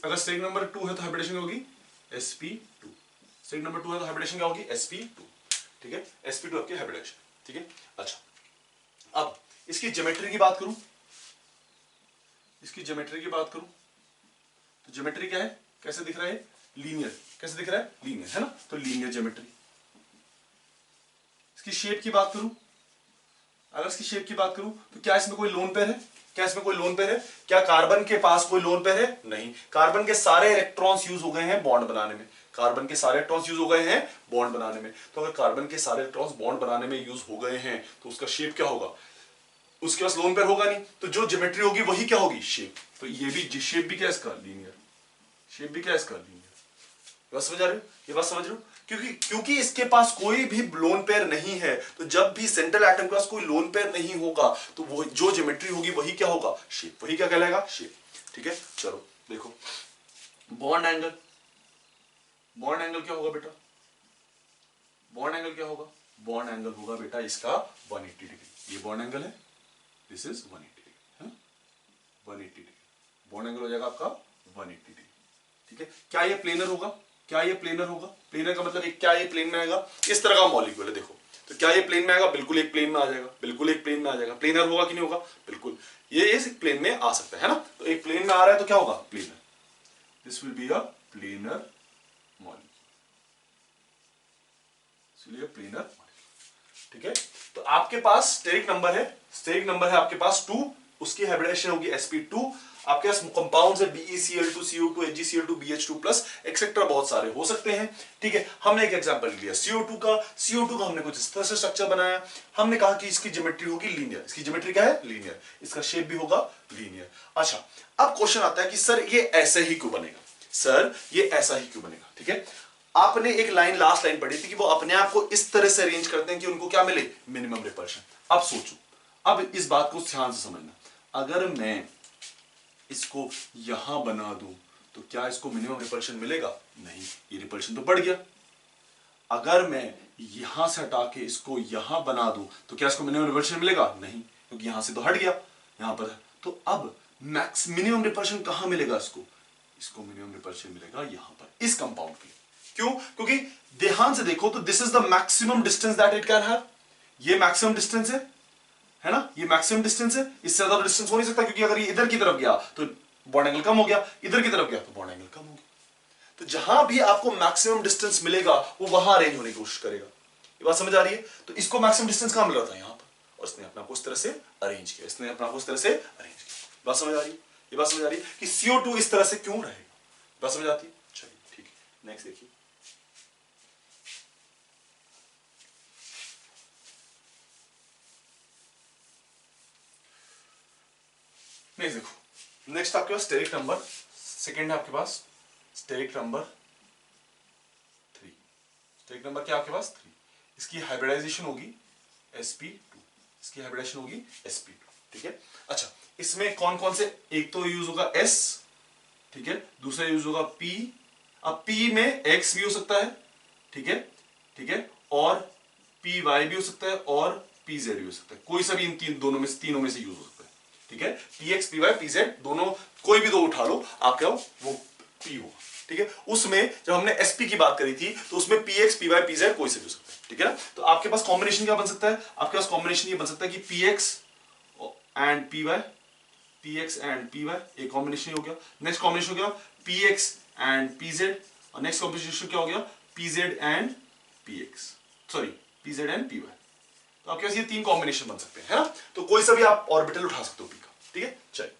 अगर स्टेरिक नंबर 2 है तो हाइब्रिडेशन क्या होगी sp2, स्टेरिक नंबर 2 है तो हाइब्रिडेशन क्या होगी sp2, ठीक है, sp2 आपकी हाइब्रिडेशन। ठीक है? अच्छा अब इसकी ज्योमेट्री की बात करूं, तो ज्योमेट्री क्या है, कैसे दिख रहा है, लीनियर, कैसे दिख रहा है, लीनियर, है ना, तो लीनियर ज्योमेट्री। इसकी शेप की बात करूं, अगर इसकी शेप की बात करूं तो क्या इसमें कोई लोन पेयर है, क्या कार्बन के पास कोई लोन पेयर है, नहीं, कार्बन के सारे इलेक्ट्रॉन्स यूज हो गए हैं बॉन्ड बनाने में, कार्बन के सारे इलेक्ट्रॉन्स यूज हो गए हैं बॉन्ड बनाने में। तो अगर कार्बन के सारे इलेक्ट्रॉन्स बॉन्ड बनाने में यूज हो गए हैं तो उसका शेप क्या होगा, उसके पास लोन पेयर होगा नहीं, तो जो ज्योमेट्री होगी वही क्या होगी, शेप। तो ये भी शेप भी क्या है इसका, लीनियर। शेप भी क्या है इसका, लीनियर। ये बात समझ आ रही हो, ये बात समझ रहे हो? क्योंकि इसके पास कोई भी लोन पेयर नहीं है, तो जब भी सेंट्रल एटम के पास कोई लोन पेयर नहीं होगा तो वो जो ज्योमेट्री होगी वही क्या होगा, शेप। वही क्या कहलाएगा, शेप। ठीक है, चलो देखो बॉन्ड एंगल। बॉन्ड एंगल क्या होगा बेटा, बॉन्ड एंगल क्या होगा, बॉन्ड एंगल होगा बेटा इसका 180 डिग्री। ये बॉन्ड एंगल है, this is 180 degree, 180 degree bond angle हो जाएगा आपका 180 डिग्री। ठीक है, क्या ये प्लेनर होगा, क्या ये प्लेनर होगा, प्लेनर का मतलब क्या ये प्लेन में आएगा, इस तरह का मॉलिक्यूल है देखो, तो क्या ये प्लेन में आएगा, बिल्कुल एक प्लेन में आ जाएगा, बिल्कुल एक प्लेन में आ जाएगा। प्लेनर होगा कि नहीं होगा, बिल्कुल ये इस प्लेन में आ सकता है ना, तो एक प्लेन में आ रहा है तो क्या होगा, planar. This will be a planar molecule, इसलिए प्लेनर मॉलिक्यूल। ठीक है, तो आपके पास स्टेरिक नंबर है, स्टेरिक नंबर है आपके पास 2, उसकी हाइब्रिडेशन होगी sp2। आपके पास कंपाउंड्स है BeCl2, CO2, HgCl2, BH2+ etcetera बहुत सारे हो सकते हैं। ठीक है, हमने एक एग्जांपल लिया CO2 का, CO2 का हमने कुछ इस तरह से स्ट्रक्चर बनाया। हमने कहा कि इसकी ज्योमेट्री होगी लीनियर, इसकी ज्योमेट्री क्या है, लीनियर, इसका शेप भी होगा लीनियर। अच्छा, अब क्वेश्चन आता है कि सर ये ऐसे ही क्यों बनेगा, सर ये ऐसा ही क्यों बनेगा। ठीक है, आपने एक लाइन लास्ट लाइन पढ़ी थी कि वो अपने आप को इस तरह से अरेंज करते हैं कि उनको क्या मिले, मिनिमम रिपल्शन। अब सोचो, अब इस बात को ध्यान से समझना, अगर मैं इसको यहां बना दूं तो क्या इसको मिनिमम रिपल्शन मिलेगा, नहीं, ये रिपल्शन तो बढ़ गया। अगर मैं यहां से हटा के इसको यहां बना दूं तो क्या इसको मिनिमम रिपल्शन मिलेगा, नहीं, क्योंकि यहां से तो हट गया, यहां पर। तो अब मैक्स मिनिमम रिपल्शन कहां मिलेगा इसको, इसको मिनिमम रिपल्शन मिलेगा यहां पर, इस कंपाउंड के। क्यों, क्योंकि ध्यान से देखो तो this is the maximum distance that it can have, ये मैक्सिमम डिस्टेंस है ना, ये मैक्सिमम डिस्टेंस है, इससे ज्यादा डिस्टेंस हो नहीं सकता, क्योंकि अगर ये इधर की तरफ गया तो बॉन्ड एंगल कम हो गया, इधर की तरफ गया तो बॉन्ड एंगल कम हो गया। तो जहां भी आपको मैक्सिमम डिस्टेंस मिलेगा वो वहां अरेंज होने की कोशिश करेगा। ये बात समझ आ रही है? तो इसको मैक्सिमम डिस्टेंस कहां मिल रहा था, यहां पर, और इसने अपना को इस तरह से अरेंज किया, इसने अपना को इस तरह से अरेंज किया। बात समझ आ रही है? ये बात समझ आ रही है कि CO2 इस तरह से क्यों रहेगा, बात समझ आती है? चलिए ठीक है, नेक्स्ट देखिए। नेक्स्ट देखो, नेक्स्ट आपके पास स्टेरिक नंबर सेकंड है, आपके पास स्टेरिक नंबर 3। स्टेरिक नंबर क्या आपके पास 3, इसकी हाइब्रिडाइजेशन होगी sp2, इसकी हाइब्रिडाइजेशन होगी sp2। ठीक है, अच्छा इसमें कौन कौन से, एक तो यूज होगा s, ठीक है, दूसरा यूज होगा p। अब p में x भी हो सकता है, ठीक है, ठीक है, और py भी हो सकता है, और pz भी हो सकता है, कोई सा भी इन तीनों में से यूज हो सकता है। ठीक है, px py pz दोनों, कोई भी दो उठा लो, आपका वो p होगा। ठीक है, उसमें जब हमने sp की बात करी थी तो उसमें px py pz कोई से भी हो सकता है। ठीक है ना, तो आपके पास कॉम्बिनेशन क्या बन सकता है, आपके पास कॉम्बिनेशन ये बन सकता है कि px and py, px and py एक कॉम्बिनेशन हो गया। नेक्स्ट कॉम्बिनेशन हो गया px एंड pz, और नेक्स्ट कॉम्बिनेशन क्या हो गया pz and px, sorry pz and py। तो आपके पास ये तीन कॉम्बिनेशन बन सकते हैं, है ना, तो कोई सा भी आप ऑर्बिटल उठा सकते हो p का। ठीक है, चलिए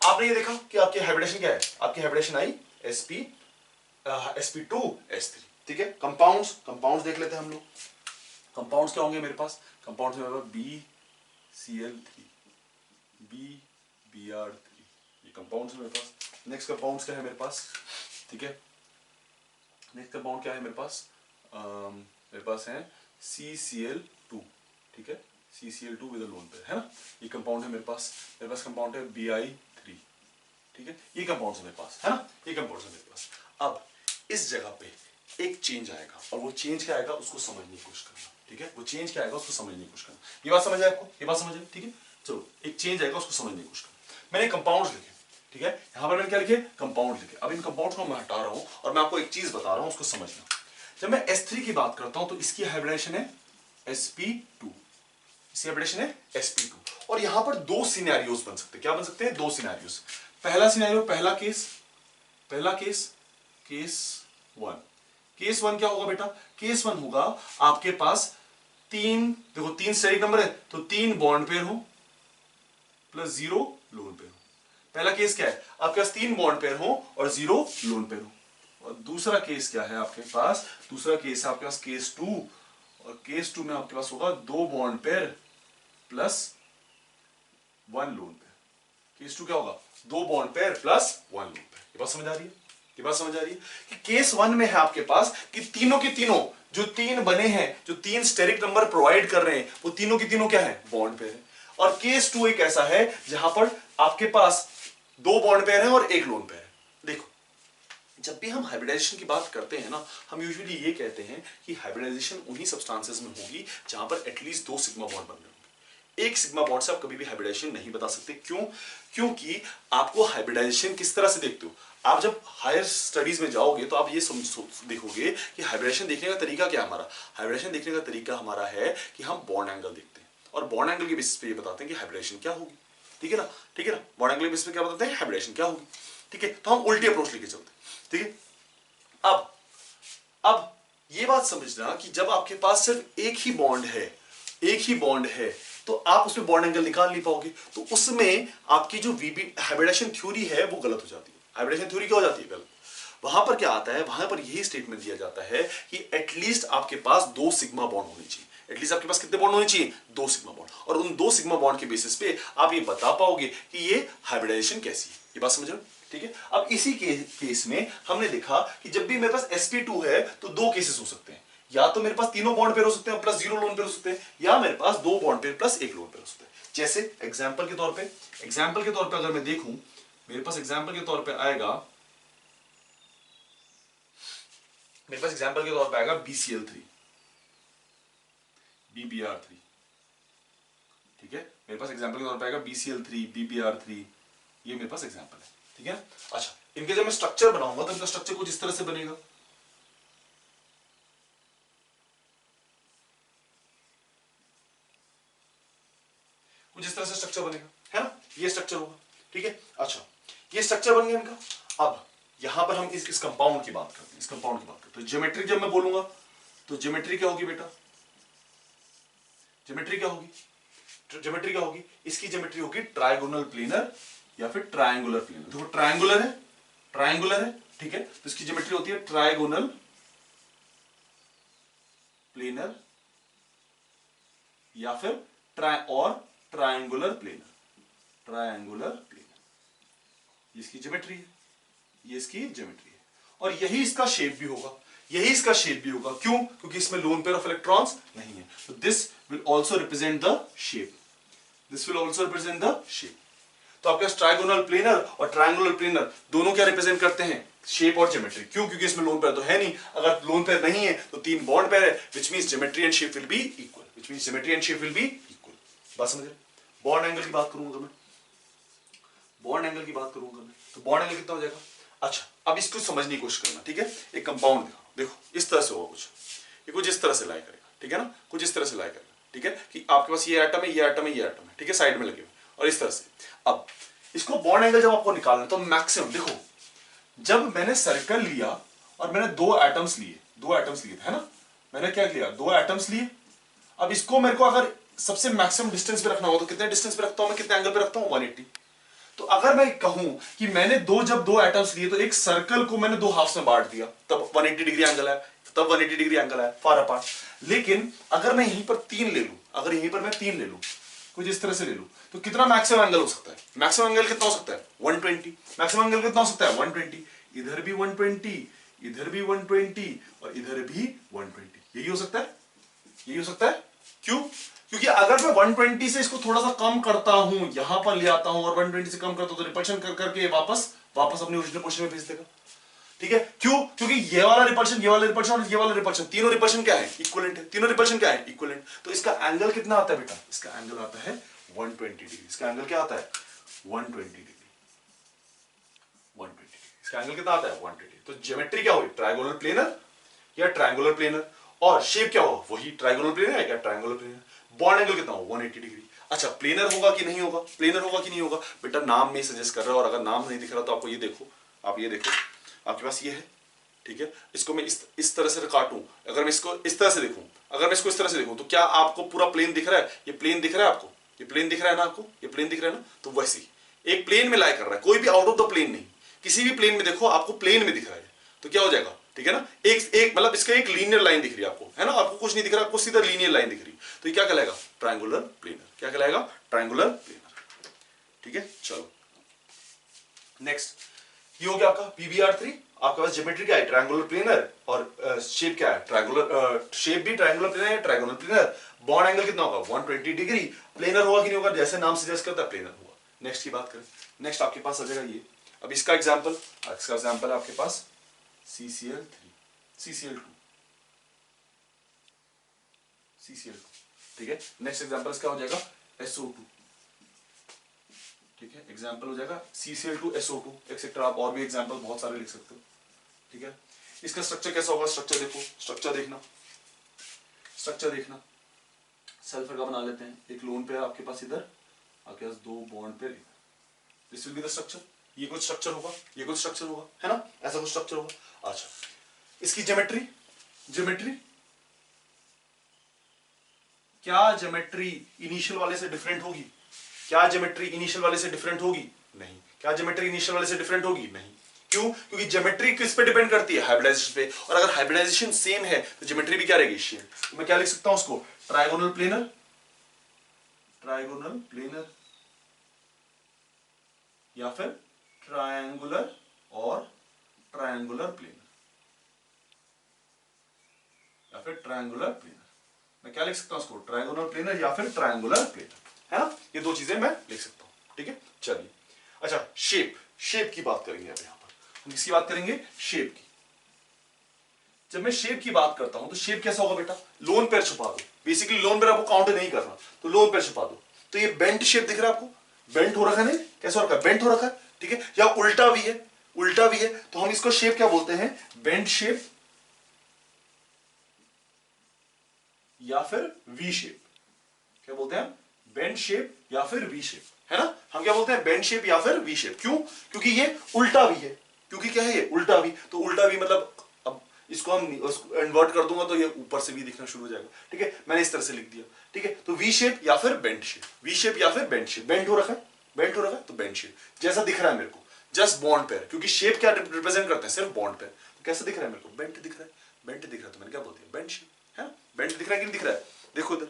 आपने ये देखा कि आपकी हाइब्रिडेशन क्या है, आपकी हाइब्रिडेशन आई sp2 s3। ठीक है, कंपाउंड्स देख लेते हैं हम लोग। कंपाउंड्स क्या होंगे मेरे पास, कंपाउंड्स में BCl3, BBr3, ये कंपाउंड्स है मेरे पास। नेक्स्ट कंपाउंड्स क्या है मेरे पास, ठीक है, नेक्स्ट कंपाउंड क्या है मेरे पास है CCl2। ठीक है, CCl2 विद लोन पेयर, है ना, ये कंपाउंड है मेरे पास कंपाउंड है Bi3। ठीक है, ये कंपाउंड है मेरे पास, है ना, ये कंपाउंड है मेरे पास। अब इस जगह पे एक चेंज आएगा, और वो चेंज क्या आएगा उसको समझने की कोशिश करना। ठीक है, वो चेंज क्या आएगा उसको समझने की कोशिश करना। ये बात समझ आए आपको, ये बात समझ आए? ठीक है, चलो एक चेंज आएगा उसको समझने की कोशिश करना। मैंने कंपाउंड्स लिखे, ठीक है, यहां पर मैंने क्या लिखे, कंपाउंड लिखे। अब इन कंपाउंड्स को मैं हटा रहा हूं और मैं आपको एक चीज बता रहा हूं, उसको समझना। जब मैं S3 की बात करता हूं तो इसकी हाइब्रिडेशन है sp2, इसकी हाइब्रिडेशन है sp2, और यहां पर दो सिनेरियोस बन सकते हैं। क्या बन सकते हैं, दो सिनेरियोस। पहला सिनेरियो, पहला केस केस 1। केस 1 क्या होगा बेटा, केस 1 होगा आपके पास देखो तीन स्टेरिक नंबर है तो 3 बॉन्ड पेयर हो प्लस 0 लोन पेयर हो। पहला केस क्या है, आपके पास 3 बॉन्ड पेयर हो और 0 लोन पेयर हो। और दूसरा केस क्या है आपके पास, दूसरा केस है आपके पास केस 2, और केस 2 में आपके पास होगा 2 bond pair plus 1 lone pair. Case 2 क्या होगा, 2 bond pair plus 1 lone pair. ये बात समझ आ रही है, ये बात समझ आ रही है कि केस 1 में है आपके पास कि तीनों के तीनों जो 3 बने हैं, जो 3 स्टेरिक नंबर प्रोवाइड कर रहे हैं, वो तीनों के तीनों क्या है, बॉन्ड पेयर है। और केस 2 एक ऐसा है जहां पर आपके पास 2 बॉन्ड पेयर है और 1 लोन पेयर है। देखो, जब भी हम हाइब्रिडाइजेशन की बात करते हैं ना, हम यूजुअली ये कहते हैं कि हाइब्रिडाइजेशन उन्हीं सब्सटेंसेस में होगी जहां पर एटलीस्ट 2 सिग्मा बॉन्ड बन रहे होंगे। एक सिग्मा बॉन्ड से आप कभी भी हाइब्रिडाइजेशन नहीं बता सकते। क्यों? क्योंकि आपको हाइब्रिडाइजेशन किस तरह से देखते हो, आप जब हायर स्टडीज में जाओगे तो आप ये देखोगे कि हाइब्रिडाइजेशन देखने का तरीका क्या है हमारा। हाइब्रिडाइजेशन देखने का तरीका हमारा है कि हम बॉन्ड एंगल देखते हैं और बॉन्ड एंगल के बेसिस पे ये बताते हैं कि हाइब्रिडाइजेशन क्या होगी। ठीक है ना, ठीक है ना, बॉन्ड एंगल के बेसिस पे क्या बताते हैं, हाइब्रिडाइजेशन क्या होगी। ठीक है, तो हम उल्टी अप्रोच लेके चलते हैं। ठीक है, अब ये बात समझना कि जब आपके पास सिर्फ एक ही बॉन्ड है, एक ही बॉन्ड है, तो आप उसमें बॉन्ड एंगल निकाल नहीं पाओगे, तो उसमें आपकी जो वीबी हाइब्रिडेशन थ्योरी है वो गलत हो जाती है। हाइब्रिडेशन थ्योरी क्या हो जाती है, गलत। वहां पर क्या आता है, वहां पर यही स्टेटमेंट दिया जाता है कि एटलीस्ट आपके पास 2 सिग्मा बॉन्ड होने चाहिए। एटलीस्ट आपके पास कितने बॉन्ड होने चाहिए, 2 सिग्मा बॉन्ड। और उन 2 सिग्मा बॉन्ड के बेसिस पे आप ये बता पाओगे कि ये हाइब्रिडाइजेशन कैसी है। ये बात समझ रहे हो? ठीक है, अब इसी केस में हमने देखा कि जब भी मेरे पास sp2 है तो 2 केसेस हो सकते हैं। या तो मेरे पास तीनों बॉन्ड पेयर हो सकते हैं प्लस 0 लोन पेयर हो सकते हैं, या मेरे पास 2 bond pair plus 1 lone pair हो सकते हैं। जैसे एग्जांपल के तौर पे अगर मैं देखूं, मेरे पास एग्जांपल के तौर पे आएगा, मेरे पास एग्जांपल के तौर पे आएगा BCl3 BBr3। ठीक है, मेरे पास एग्जांपल के तौर पे आएगा BCl3 BBr3, ये मेरे पास एग्जांपल है। ठीक है, अच्छा, इनके जब मैं स्ट्रक्चर बनाऊंगा तो इनका स्ट्रक्चर कुछ इस तरह से बनेगा। कुछ इस तरह से स्ट्रक्चर बनेगा, है ना, ये स्ट्रक्चर होगा। ठीक है, अच्छा, ये स्ट्रक्चर बन गया इनका। अब यहां पर हम इस कंपाउंड की बात करते हैं, इस कंपाउंड की बात करते हैं। तो ज्योमेट्री जब मैं बोलूंगा तो ज्योमेट्री क्या होगी बेटा, ज्योमेट्री क्या होगी, ज्योमेट्री क्या होगी, इसकी ज्योमेट्री होगी ट्राइगोनल प्लेनर या फिर ट्रायंगुलर प्लेनर। देखो ट्रायंगुलर है, ट्रायंगुलर है, ठीक है, तो इसकी ज्योमेट्री होती है ट्रायगोनल प्लेनर या फिर ट्रायंगुलर प्लेनर, ट्रायंगुलर प्लेनर। इसकी ज्योमेट्री है, ये इसकी ज्योमेट्री है, और यही इसका शेप भी होगा, यही इसका शेप भी होगा। क्यों? क्योंकि इसमें लोन पेयर ऑफ इलेक्ट्रॉन्स नहीं है। तो this will also represent the shape, this will also represent the shape. तो आपके पास ट्राइगोनल प्लेनर और ट्रायंगुलर प्लेनर दोनों क्या रिप्रेजेंट करते हैं, शेप और ज्योमेट्री। क्यों? क्योंकि इसमें लोन पेयर तो है नहीं। अगर लोन पेयर नहीं है तो 3 बॉन्ड पेयर है, which means geometry and shape will be equal, which means geometry and shape will be equal. बात समझ रहे? बॉन्ड एंगल की बात करूंगा मैं, बॉन्ड एंगल की बात करूंगा मैं, तो बॉन्ड एंगल कितना हो जाएगा। अच्छा, अब इसको समझने की कोशिश करना। ठीक है, एक कंपाउंड देखो इस तरह से होगा कुछ, ये कुछ इस तरह से लाई करेगा। ठीक है ना, कुछ इस तरह से लाई करेगा। ठीक है, कि आपके पास ये एटम है, ये एटम है, ये एटम है, ठीक है, साइड में लगे हुए, और इस तरह से। अब इसको बॉन्ड एंगल जब आपको निकालना है तो मैक्सिमम देखो, जब मैंने सर्कल लिया और मैंने 2 एटम्स लिए, 2 एटम्स लिए थे, है ना, मैंने क्या किया, 2 एटम्स लिए। अब इसको मेरे को अगर सबसे मैक्सिमम डिस्टेंस पे रखना हो तो कितने डिस्टेंस पे रखता हूं मैं, कितने एंगल पे रखता हूं, 180। तो अगर मैं कहूं कि मैंने जब 2 एटम्स लिए तो एक सर्कल को मैंने 2 हाफ्स में बांट दिया, तब 180 डिग्री एंगल है, तब 180 डिग्री एंगल है फार अपार्ट। लेकिन अगर मैं यहीं पर 3 ले लूं, अगर यहीं पर मैं 3 ले लूं, कुछ इस तरह से ले लूं, तो कितना मैक्सिमम एंगल हो सकता है, मैक्सिमम एंगल कितना हो सकता है, 120। मैक्सिमम एंगल कितना हो सकता है, 120। इधर भी 120, इधर भी 120 और इधर भी 120, यही हो सकता है, यही हो सकता है। क्यों? क्योंकि अगर मैं 120 से इसको थोड़ा सा कम करता हूं, यहां पर ले आता हूं और 120 से कम करता हूं, तो रिपल्शन कर करके वापस अपने ओरिजिनल पोजीशन में भेज देगा। ठीक है, क्यों? क्योंकि ये वाला रिपल्शन, ये वाला रिपल्शन और ये वाला रिपल्शन, तीनों रिपल्शन क्या है, इक्विवेलेंट है। तीनों रिपल्शन क्या है, इक्विवेलेंट। तो इसका एंगल कितना आता है बेटा, इसका एंगल आता है 120 डिग्री। इसका एंगल क्या आता है, 120 डिग्री, 120 डिग्री। इसका एंगल कितना आता है, 120। तो ज्योमेट्री क्या हुई, ट्रायंगुलर प्लेनर या ट्रायंगुलर प्लेनर, और शेप क्या हो, वही ट्रायंगुलर प्लेनर है या ट्रायंगुलर प्लेनर। बॉन्ड एंगल कितना हो, 180 डिग्री। अच्छा, प्लेनर होगा कि नहीं होगा, प्लेनर होगा कि नहीं होगा बेटा, नाम में सजेस्ट कर रहा है। और अगर नाम नहीं दिख रहा तो आपको ये देखो, आप ये देखो, आपके पास ये है, ठीक है, इसको मैं इस तरह से काटूं, अगर मैं इसको इस तरह से देखूं, अगर मैं इसको इस तरह से देखूं, तो क्या आपको पूरा प्लेन दिख रहा है, ये प्लेन दिख रहा है आपको, ये प्लेन दिख रहा है ना आपको, ये प्लेन दिख रहा है ना, तो वैसे ही एक प्लेन में लाई कर रहा है, कोई भी आउट ऑफ द प्लेन नहीं, किसी भी प्लेन में देखो आपको प्लेन में दिख रहा है। तो क्या हो जाएगा, ठीक है ना, एक एक मतलब इसका एक लीनियर लाइन दिख रही है आपको, है ना, आपको कुछ नहीं दिख रहा, आपको सीधा लीनियर लाइन दिख रही है, तो ये क्या कहलाएगा, ट्रायंगुलर प्लेनर। क्या कहलाएगा, ट्रायंगुलर प्लेनर। ठीक है, चलो नेक्स्ट, ये हो गया आपका PBR3। आपके पास ज्योमेट्री क्या है, ट्रायंगुलर प्लेनर, और शेप क्या है, ट्रायंगुलर, शेप भी ट्रायंगुलर प्लेनर है, ट्रायंगुलर प्लेनर। बॉन्ड एंगल कितना होगा, 120 डिग्री। प्लेनर होगा कि नहीं होगा, जैसे नाम सजेस्ट करता है प्लेनर होगा। नेक्स्ट की बात करें, नेक्स्ट आपके पास आ जाएगा ये, अब इसका एग्जांपल है आपके पास CCl3, CCl2, ठीक है। नेक्स्ट एग्जांपल इसका हो जाएगा SO2, ठीक है, एग्जाम्पल हो जाएगा CCl2, SO2 एक्सेट्रा। आप और भी एग्जाम्पल बहुत सारे लिख सकते हो, ठीक है। इसका स्ट्रक्चर कैसा होगा, स्ट्रक्चर देखो, स्ट्रक्चर देखना, सल्फर का बना लेते हैं, एक लोन पेयर आपके पास इधर, आपके पास 2 बॉन्ड पेयर इधर, this will be the structure. ये कुछ स्ट्रक्चर होगा, ये कुछ स्ट्रक्चर होगा, है ना, ऐसा कुछ स्ट्रक्चर होगा। अच्छा, इसकी ज्योमेट्री, क्या ज्योमेट्री इनिशियल वाले से डिफरेंट होगी, क्या ज्योमेट्री इनिशियल वाले से डिफरेंट होगी, नहीं। क्या ज्योमेट्री इनिशियल वाले से डिफरेंट होगी, नहीं। क्यों, क्योंकि ज्योमेट्री किस पे डिपेंड करती है, हाइब्रिडाइजेशन पे, और अगर हाइब्रिडाइजेशन सेम है तो ज्योमेट्री भी क्या रहेगी, सेम। तो मैं क्या लिख सकता हूं उसको, ट्रायगोनल प्लेनर, या फिर ट्रायंगुलर और ट्रायंगुलर प्लेनर, या फिर ट्रायंगुलर प्लेनर। मैं क्या लिख सकता हूं उसको, ट्रायंगुलर प्लेनर या फिर ट्रायंगुलर प्लेनर, है ना, ये दो चीजें मैं लिख सकता हूं, ठीक है। चलिए, अच्छा शेप की बात करेंगे अब, यहां पर हम किसकी बात करेंगे, शेप की। जब मैं शेप की बात करता हूं तो शेप कैसा होगा बेटा, लोन पेयर छुपा दो, बेसिकली लोन पेयर आपको काउंट नहीं करना, तो लोन पेयर छुपा दो। तो ये बेंट शेप दिख रहा है आपको, बेंट हो रखा है, नहीं कैसा हो रखा है, बेंट हो रखा है, ठीक है, या उल्टा भी है, तो हम इसको शेप क्या बोलते हैं, बेंट शेप या फिर वी शेप। क्या बोलते हैं, बेंट शेप या फिर वी शेप, है ना, हम क्या बोलते हैं, बेंट शेप या फिर वी शेप। क्यों, क्योंकि ये उल्टा भी है, क्योंकि क्या है ये उल्टा भी, तो उल्टा भी मतलब अब इसको हम इन्वर्ट कर दूंगा तो ये ऊपर से भी दिखना शुरू हो जाएगा, ठीक है, मैंने इस तरह से लिख दिया, ठीक है। तो वी शेप या फिर बेंट शेप, वी शेप या फिर बेंट शेप, बेंट हो रखा है तो बेंट शेप जैसा दिख रहा है मेरे को, जस्ट बॉन्ड पेयर, क्योंकि शेप क्या रिप्रेजेंट करते हैं, सिर्फ बॉन्ड पेयर। तो कैसा दिख रहा है मेरे को, बेंट दिख रहा है, तो मैंने क्या बोल दिया, बेंट शेप, है ना, बेंट दिख रहा है कि नहीं दिख रहा है, देखो इधर,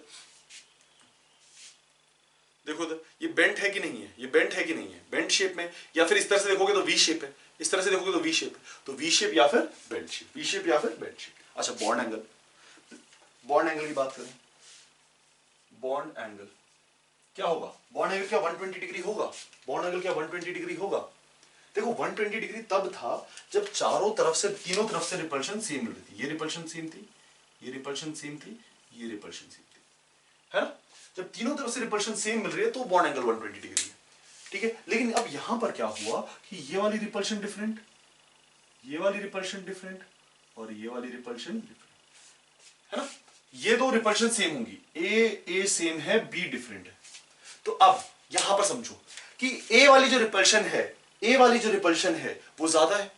ये बेंट है कि नहीं है, ये बेंट है कि नहीं है, बेंट शेप में, या फिर इस तरह से देखोगे तो वी शेप है, इस तरह से देखोगे तो वी शेप है, तो वी शेप या फिर बेंट शेप, वी शेप या फिर बेंट शेप। अच्छा, बॉन्ड एंगल की बात करें, बॉन्ड एंगल क्या होगा, बॉन्ड एंगल क्या 120 डिग्री होगा, बॉन्ड एंगल क्या 120 डिग्री होगा। देखो 120 डिग्री तब था जब चारों तरफ से, तीनों तरफ से रिपल्शन सेम मिल रही थी, ये रिपल्शन सेम थी, ये रिपल्शन सेम थी, ये रिपल्शन सेम थी, है ना। जब तीनों तरफ से रिपल्शन सेम मिल रही है तो बॉन्ड एंगल 120 डिग्री है, ठीक है। लेकिन अब यहां पर क्या हुआ कि ये वाली रिपल्शन डिफरेंट, ये वाली रिपल्शन डिफरेंट, और ये वाली रिपल्शन डिफरेंट, है ना। ये दो रिपल्शन सेम होंगी, ए सेम है, बी डिफरेंट है। तो अब यहां पर समझो कि ए वाली जो रिपल्शन है वो ज्यादा है,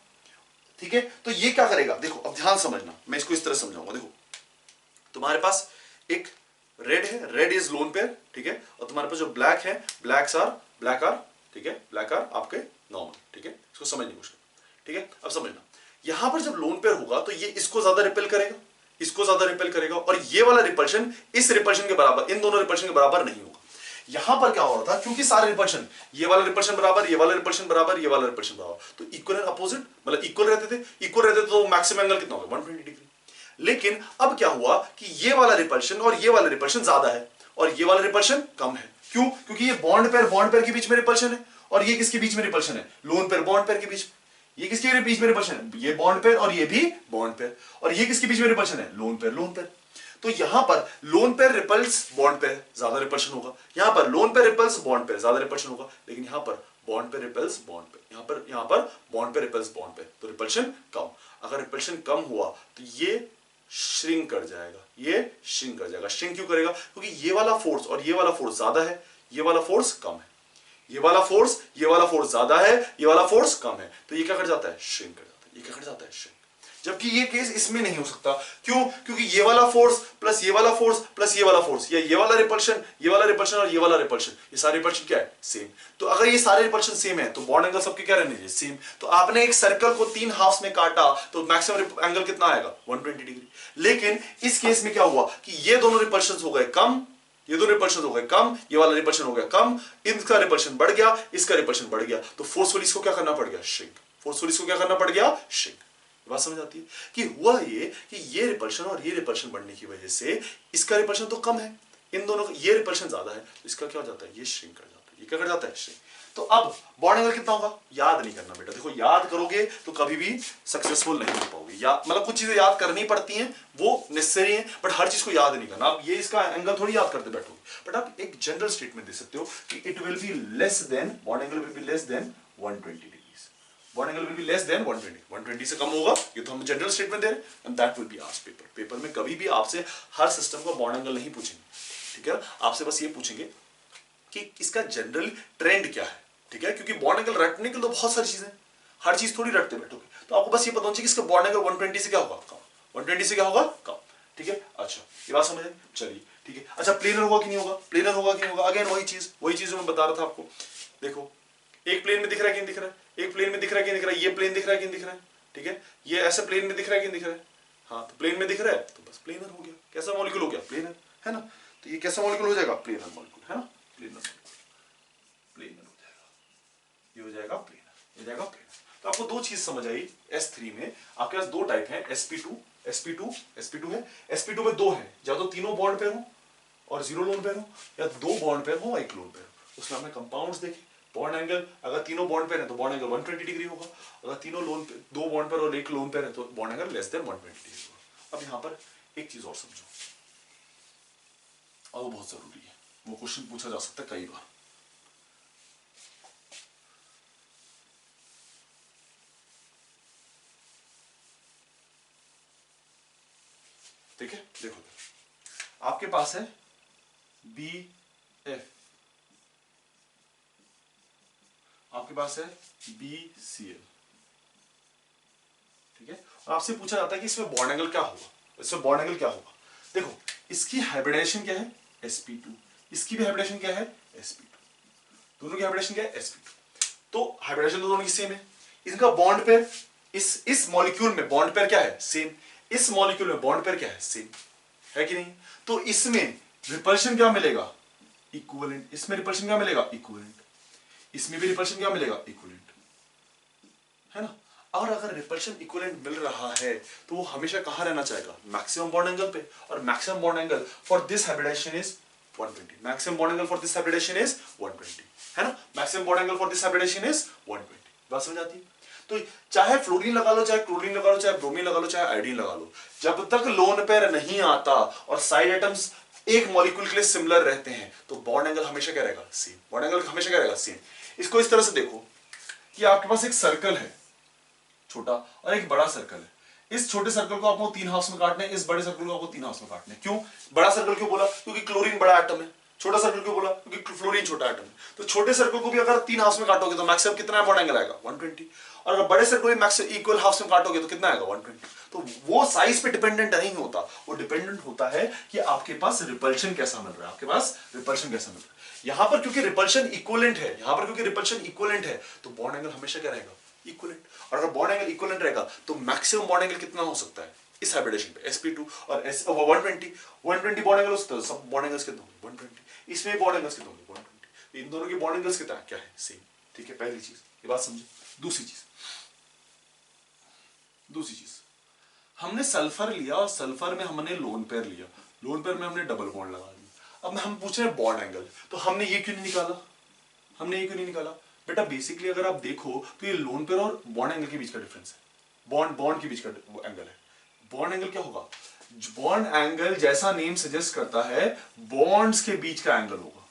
ठीक है। तो ये क्या करेगा, देखो अब ध्यान समझना, मैं इसको इस तरह समझाऊंगा। देखो तुम्हारे पास एक रेड है, रेड इज लोन पेयर, ठीक है, और तुम्हारे पास जो ब्लैक है, ब्लैक आर, ठीक है, ब्लैक आर आपके नॉर्मल, ठीक है, इसको समझने की कोशिश करो, ठीक है। अब समझना, यहां पर जब लोन पेयर होगा तो ये इसको ज्यादा रिपेल करेगा, इसको ज्यादा रिपेल करेगा, और ये वाला रिपल्शन इस रिपल्शन के बराबर, इन दोनों रिपल्शन के बराबर नहीं होगा। यहां पर क्या हो रहा था, क्योंकि सारे रिपल्शन, ये वाला रिपल्शन बराबर, ये वाला रिपल्शन बराबर, ये वाला रिपल्शन बराबर, तो इक्वल एंड अपोजिट, मतलब इक्वल रहते थे तो मैक्सिमम एंगल कितना होगा, 120 डिग्री। लेकिन अब क्या हुआ कि ये वाला रिपल्शन और ये वाला रिपल्शन ज्यादा है और ये वाला रिपल्शन कम है। क्यों, क्योंकि ये बॉन्ड पेयर के बीच में रिपल्शन है, और ये किसके बीच में रिपल्शन है, लोन पेयर बॉन्ड पेयर के बीच में। ये किसके बीच में रिपल्शन है, ये बॉन्ड पेयर और ये भी बॉन्ड पेयर, और ये किसके बीच में रिपल्शन है, लोन पेयर। तो यहां पर lone pair repels bond pair, ज्यादा रिपल्शन होगा। यहां पर lone pair repels bond pair, ज्यादा रिपल्शन होगा। लेकिन यहां पर bond pair repels bond pair, यहां पर bond pair repels bond pair, तो रिपल्शन कम। अगर रिपल्शन कम हुआ तो ये श्रिंक कर जाएगा, श्रिंक क्यों करेगा, क्योंकि ये वाला फोर्स और ये वाला फोर्स ज्यादा है, ये वाला फोर्स कम है, ये वाला फोर्स ज्यादा है, ये वाला फोर्स कम है, तो ये क्या कर जाता है, श्रिंक कर जाता है, ये क्या कर जाता है, श्रिंक। जबकि ये केस इसमें नहीं हो सकता। क्यों? क्योंकि ये वाला फोर्स प्लस ये वाला फोर्स प्लस ये वाला फोर्स, या ये वाला रिपल्शन और ये वाला रिपल्शन, ये सारे रिपल्शन क्या है? सेम। तो अगर ये सारे रिपल्शन सेम है तो बॉन्ड एंगल सबके क्या रहने चाहिए? सेम। तो आपने एक सर्कल को 3 हाफ्स में काटा तो मैक्सिमम एंगल कितना आएगा? 120 डिग्री। लेकिन इस केस में क्या हुआ कि ये दोनों रिपल्शन हो गए कम, ये दो रिपल्शन हो गए कम, ये वाला रिपल्शन हो गया कम, इनका रिपल्शन बढ़ गया, इसका रिपल्शन बढ़ गया, तो फोर्सफुली इसको क्या करना पड़ गया? श्रिंक। फोर्सफुली इसको क्या करना पड़ गया? श्रिंक। बात समझ आती है कि हुआ ये कि ये रिपल्शन और ये रिपल्शन बढ़ने की वजह से इसका रिपल्शन तो कम है, इन दोनों का ये रिपल्शन ज्यादा है, तो इसका क्या हो जाता है? ये श्रिंक कर जाता है। ये क्या कर जाता है? श्रिंक। तो अब बॉन्ड एंगल कितना होगा? याद नहीं करना बेटा, देखो याद करोगे तो कभी भी सक्सेसफुल नहीं हो पाओगे। या मतलब कुछ चीजें याद करनी पड़ती हैं, वो नेसेसरी है, बट हर चीज को याद नहीं करना। आप ये इसका एंगल थोड़ी याद करते बैठोगे, बट आप एक जनरल स्टेटमेंट दे सकते हो कि it will be less than, bond angle will be less than 120 degrees. Bond angle will be less than 120 से कम होगा, ये तो हम जनरल स्टेटमेंट दे रहे हैं, and that will be asked paper. Paper में कभी भी आपसे हर सिस्टम का बॉन्ड एंगल नहीं पूछेंगे, ठीक है? आपसे बस ये पूछेंगे कि इसका जनरल ट्रेंड क्या है, ठीक है? क्योंकि बॉन्ड एंगल रटने के लिए तो बहुत सारी चीजें, हर चीज थोड़ी रटते बैठोगे, तो आपको बस ये पता होना चाहिए कि इसका बॉन्ड एंगल 120 से क्या होगा? कम। 120 से क्या होगा? कम, ठीक है? अच्छा, ये बात समझ? चलिए, ठीक है। अच्छा, प्लेनर होगा कि नहीं होगा? प्लेनर होगा कि नहीं होगा? अगेन वही चीज जो मैं बता रहा था आपको। देखो, एक प्लेन में दिख रहा है कि नहीं दिख रहा है? एक प्लेन में दिख रहा है कि नहीं दिख रहा है? ये प्लेन दिख रहा है कि नहीं दिख रहा है? ठीक है, ये ऐसे प्लेन में दिख रहा है कि नहीं दिख रहा है? हाँ, तो प्लेन में दिख रहा है तो बस प्लेनर हो गया। कैसा मॉलिक्यूल हो गया? प्लेनर, है ना? तो ये कैसा मॉलिक्यूल हो जाएगा? प्लेनर मॉलिक्यूल, है ना? प्लेनर मॉलिक्यूल, प्लेनर हो जाएगा, ये हो जाएगा प्लेनर, हो जाएगा प्लेनर। तो आपको दो चीज समझ आई S3 में। आपके पास दो टाइप है, sp2 है। sp2 में दो है, या तो तीनों बॉन्ड पेयर हो और 0 लोन पेयर हो, या दो बॉन्ड पेयर हो और एक लोन पेयर हो। उसमें हमने कंपाउंड्स देखे। बॉन्ड एंगल, अगर तीनों बॉन्ड पेयर है तो बॉन्ड एंगल 120 डिग्री होगा। अगर तीनों लोन, दो बॉन्ड पेयर और एक लोन पेयर है तो bond angle less than 120 degree होगा। अब यहां पर एक चीज और समझो, और वो बहुत जरूरी है, वो क्वेश्चन पूछा जा सकता है कई बार। ठीक है, देखो आपके पास है BF, आपके पास है BCl, ठीक है? और आपसे पूछा जाता है कि इसमें बॉन्ड एंगल क्या होगा, इसमें बॉन्ड एंगल क्या होगा। देखो, इसकी हाइब्रिडाइजेशन क्या है? sp2, इसकी भी हाइब्रिडाइजेशन क्या है? sp2, दोनों की हाइब्रिडाइजेशन क्या है? sp2। तो हाइब्रिडाइजेशन तो दोनों की सेम है। इनका बॉन्ड पेयर, इस मॉलिक्यूल में बॉन्ड पेयर क्या है? सेम। इस मॉलिक्यूल में बॉन्ड पेयर क्या है? सेम, है कि नहीं? तो इसमें रिपल्शन क्या मिलेगा? इक्विवेलेंट। इसमें रिपल्शन क्या मिलेगा? इक्विवेलेंट। इसमें भी रिपल्शन क्या मिलेगा? इक्विवेलेंट, है ना? और अगर रिपल्शन इक्विवेलेंट मिल रहा है तो वो हमेशा कहां रहना चाहेगा? मैक्सिमम बॉन्ड एंगल पे। और maximum bond angle for this hybridization is 120। Maximum bond angle for this hybridization is 120, है ना? Maximum bond angle for this hybridization is 120। बात समझ आती है? तो चाहे फ्लोरीन लगा लो, चाहे क्लोरीन लगा लो, चाहे ब्रोमीन लगा लो, चाहे आयोडीन लगा लो, जब तक लोन पेयर नहीं आता और साइड एटम्स एक मॉलिक्यूल के लिए सिमिलर रहते हैं तो बॉन्ड एंगल हमेशा क्या रहेगा? सेम। बॉन्ड एंगल हमेशा क्या रहेगा? सेम। इसको इस तरह से देखो कि आपके पास एक सर्कल है छोटा और एक बड़ा सर्कल है। इस छोटे सर्कल को आपको 3 हाफ्स में काटना है, इस बड़े सर्कल को आपको 3 हाफ्स में काटना है। क्यों बड़ा सर्कल क्यों बोला? क्योंकि क्लोरीन बड़ा एटम है। छोटा सर्कल क्यों बोला? क्योंकि फ्लोरीन छोटा एटम है। तो छोटे सर्कल को भी अगर 3 हाफ्स में काटोगे तो मैक्सिमम कितना बॉन्ड एंगल आएगा? 120। और अगर बड़े सर्कल को मैक्सिमम इक्वल हाफ्स में काटोगे तो कितना आएगा? 120। तो वो साइज पे डिपेंडेंट नहीं होता, वो डिपेंडेंट होता है कि आपके पास रिपल्शन कैसा मिल रहा है, आपके पास रिपल्शन कैसा मिल रहा है। यहां पर क्योंकि रिपल्शन इक्विवेलेंट है, यहां पर क्योंकि रिपल्शन इक्विवेलेंट है तो बॉन्ड एंगल हमेशा क्या रहेगा? इक्विवेलेंट। और अगर बॉन्ड एंगल इक्विवेलेंट रहेगा तो मैक्सिमम बॉन्ड एंगल कितना हो सकता है इस हाइब्रिडेशन पे? sp2 और 120 बॉन्ड एंगल हो सकता है। सब बॉन्ड एंगल्स कितने होंगे? 120। इसमें बॉन्ड एंगल्स कितने होंगे? 120। इन दोनों के बॉन्ड एंगल्स कितना क्या है? सेम, ठीक है? पहली चीज ये बात समझो। दूसरी चीज हमने सल्फर लिया और सल्फर में हमने लोन पेयर लिया, लोन पेयर में हमने डबल बॉन्ड लगा दिया। अब हम पूछ रहे हैं बॉन्ड एंगल, तो हमने ये क्यों नहीं निकाला? बेटा बेसिकली अगर आप देखो तो ये लोन पेयर और बॉन्ड एंगल के बीच का डिफरेंस है, बॉन्ड के बीच का एंगल है। बॉन्ड एंगल क्या होगा? बॉन्ड एंगल जैसा नेम सजेस्ट करता है बॉन्ड्स के बीच का एंगल होगा,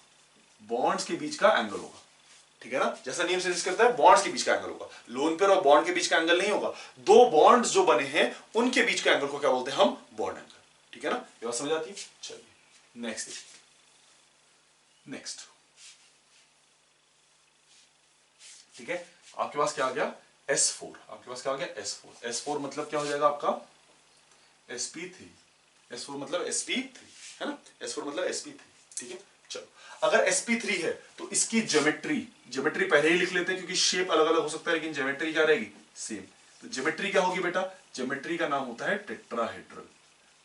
बॉन्ड्स के बीच का एंगल होगा, ठीक है ना? जैसा नेम सजेस्ट करता है बॉन्ड्स के बीच का एंगल होगा। लोन पेयर और बॉन्ड के बीच का एंगल नहीं होगा। दो बॉन्ड्स जो बने हैं उनके बीच का एंगल को क्या बोलते हैं? हम बॉन्ड एंगल, ठीक है ना? ये बात समझ आती है? चलिए नेक्स्ट, ठीक है? आपके पास क्या आ गया? S4, आपके पास क्या हो गया S4। S4 मतलब क्या हो जाएगा आपका sp3। S4 मतलब sp3 है ना, S4 मतलब sp3। ठीक है, चलो अगर sp3 है तो इसकी ज्योमेट्री पहले ही लिख लेते हैं क्योंकि शेप अलग अलग हो सकता है लेकिन ज्योमेट्री क्या रहेगी सेम। तो ज्योमेट्री क्या होगी बेटा, ज्योमेट्री का नाम होता है टेट्राहेड्रल।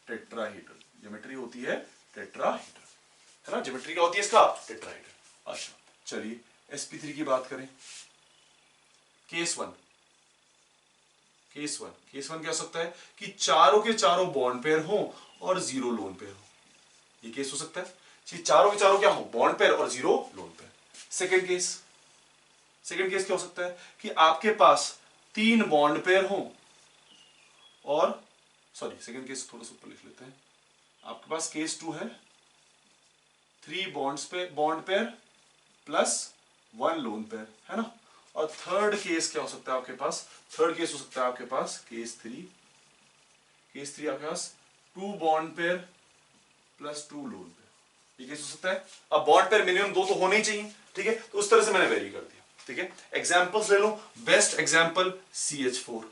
टेट्राहेड्रल ज्योमेट्री होती है टेट्राहेड्रल, है ना, ज्योमेट्री क्या होती है इसका टेट्राहेड्रल। अच्छा चलिए sp3 की बात करें। केस वन क्या हो सकता है कि चारों के चारों बॉन्ड पेयर हो और जीरो लोन पेयर हो, ये केस हो सकता है कि चारों के चारों क्या हो बॉन्ड पेयर और zero lone pair. Second case क्या हो सकता है कि आपके पास 3 बॉन्ड पेयर हो और सॉरी सेकंड केस थोड़ा सा ऊपर लिख लेते हैं। आपके पास केस 2 है 3 bond pair plus 1 lone pair, है ना। और थर्ड केस क्या हो सकता है आपके पास, थर्ड केस हो सकता है आपके पास केस 3 आपके पास 2 bond pair plus 2 lone pair, ये केस हो सकता है। अब बॉन्ड पेयर मिनिमम 2 तो होने ही चाहिए, ठीक है, तो उस तरह से मैंने वेरी कर दिया। ठीक है, एग्जांपल्स ले लो। Best example CH4,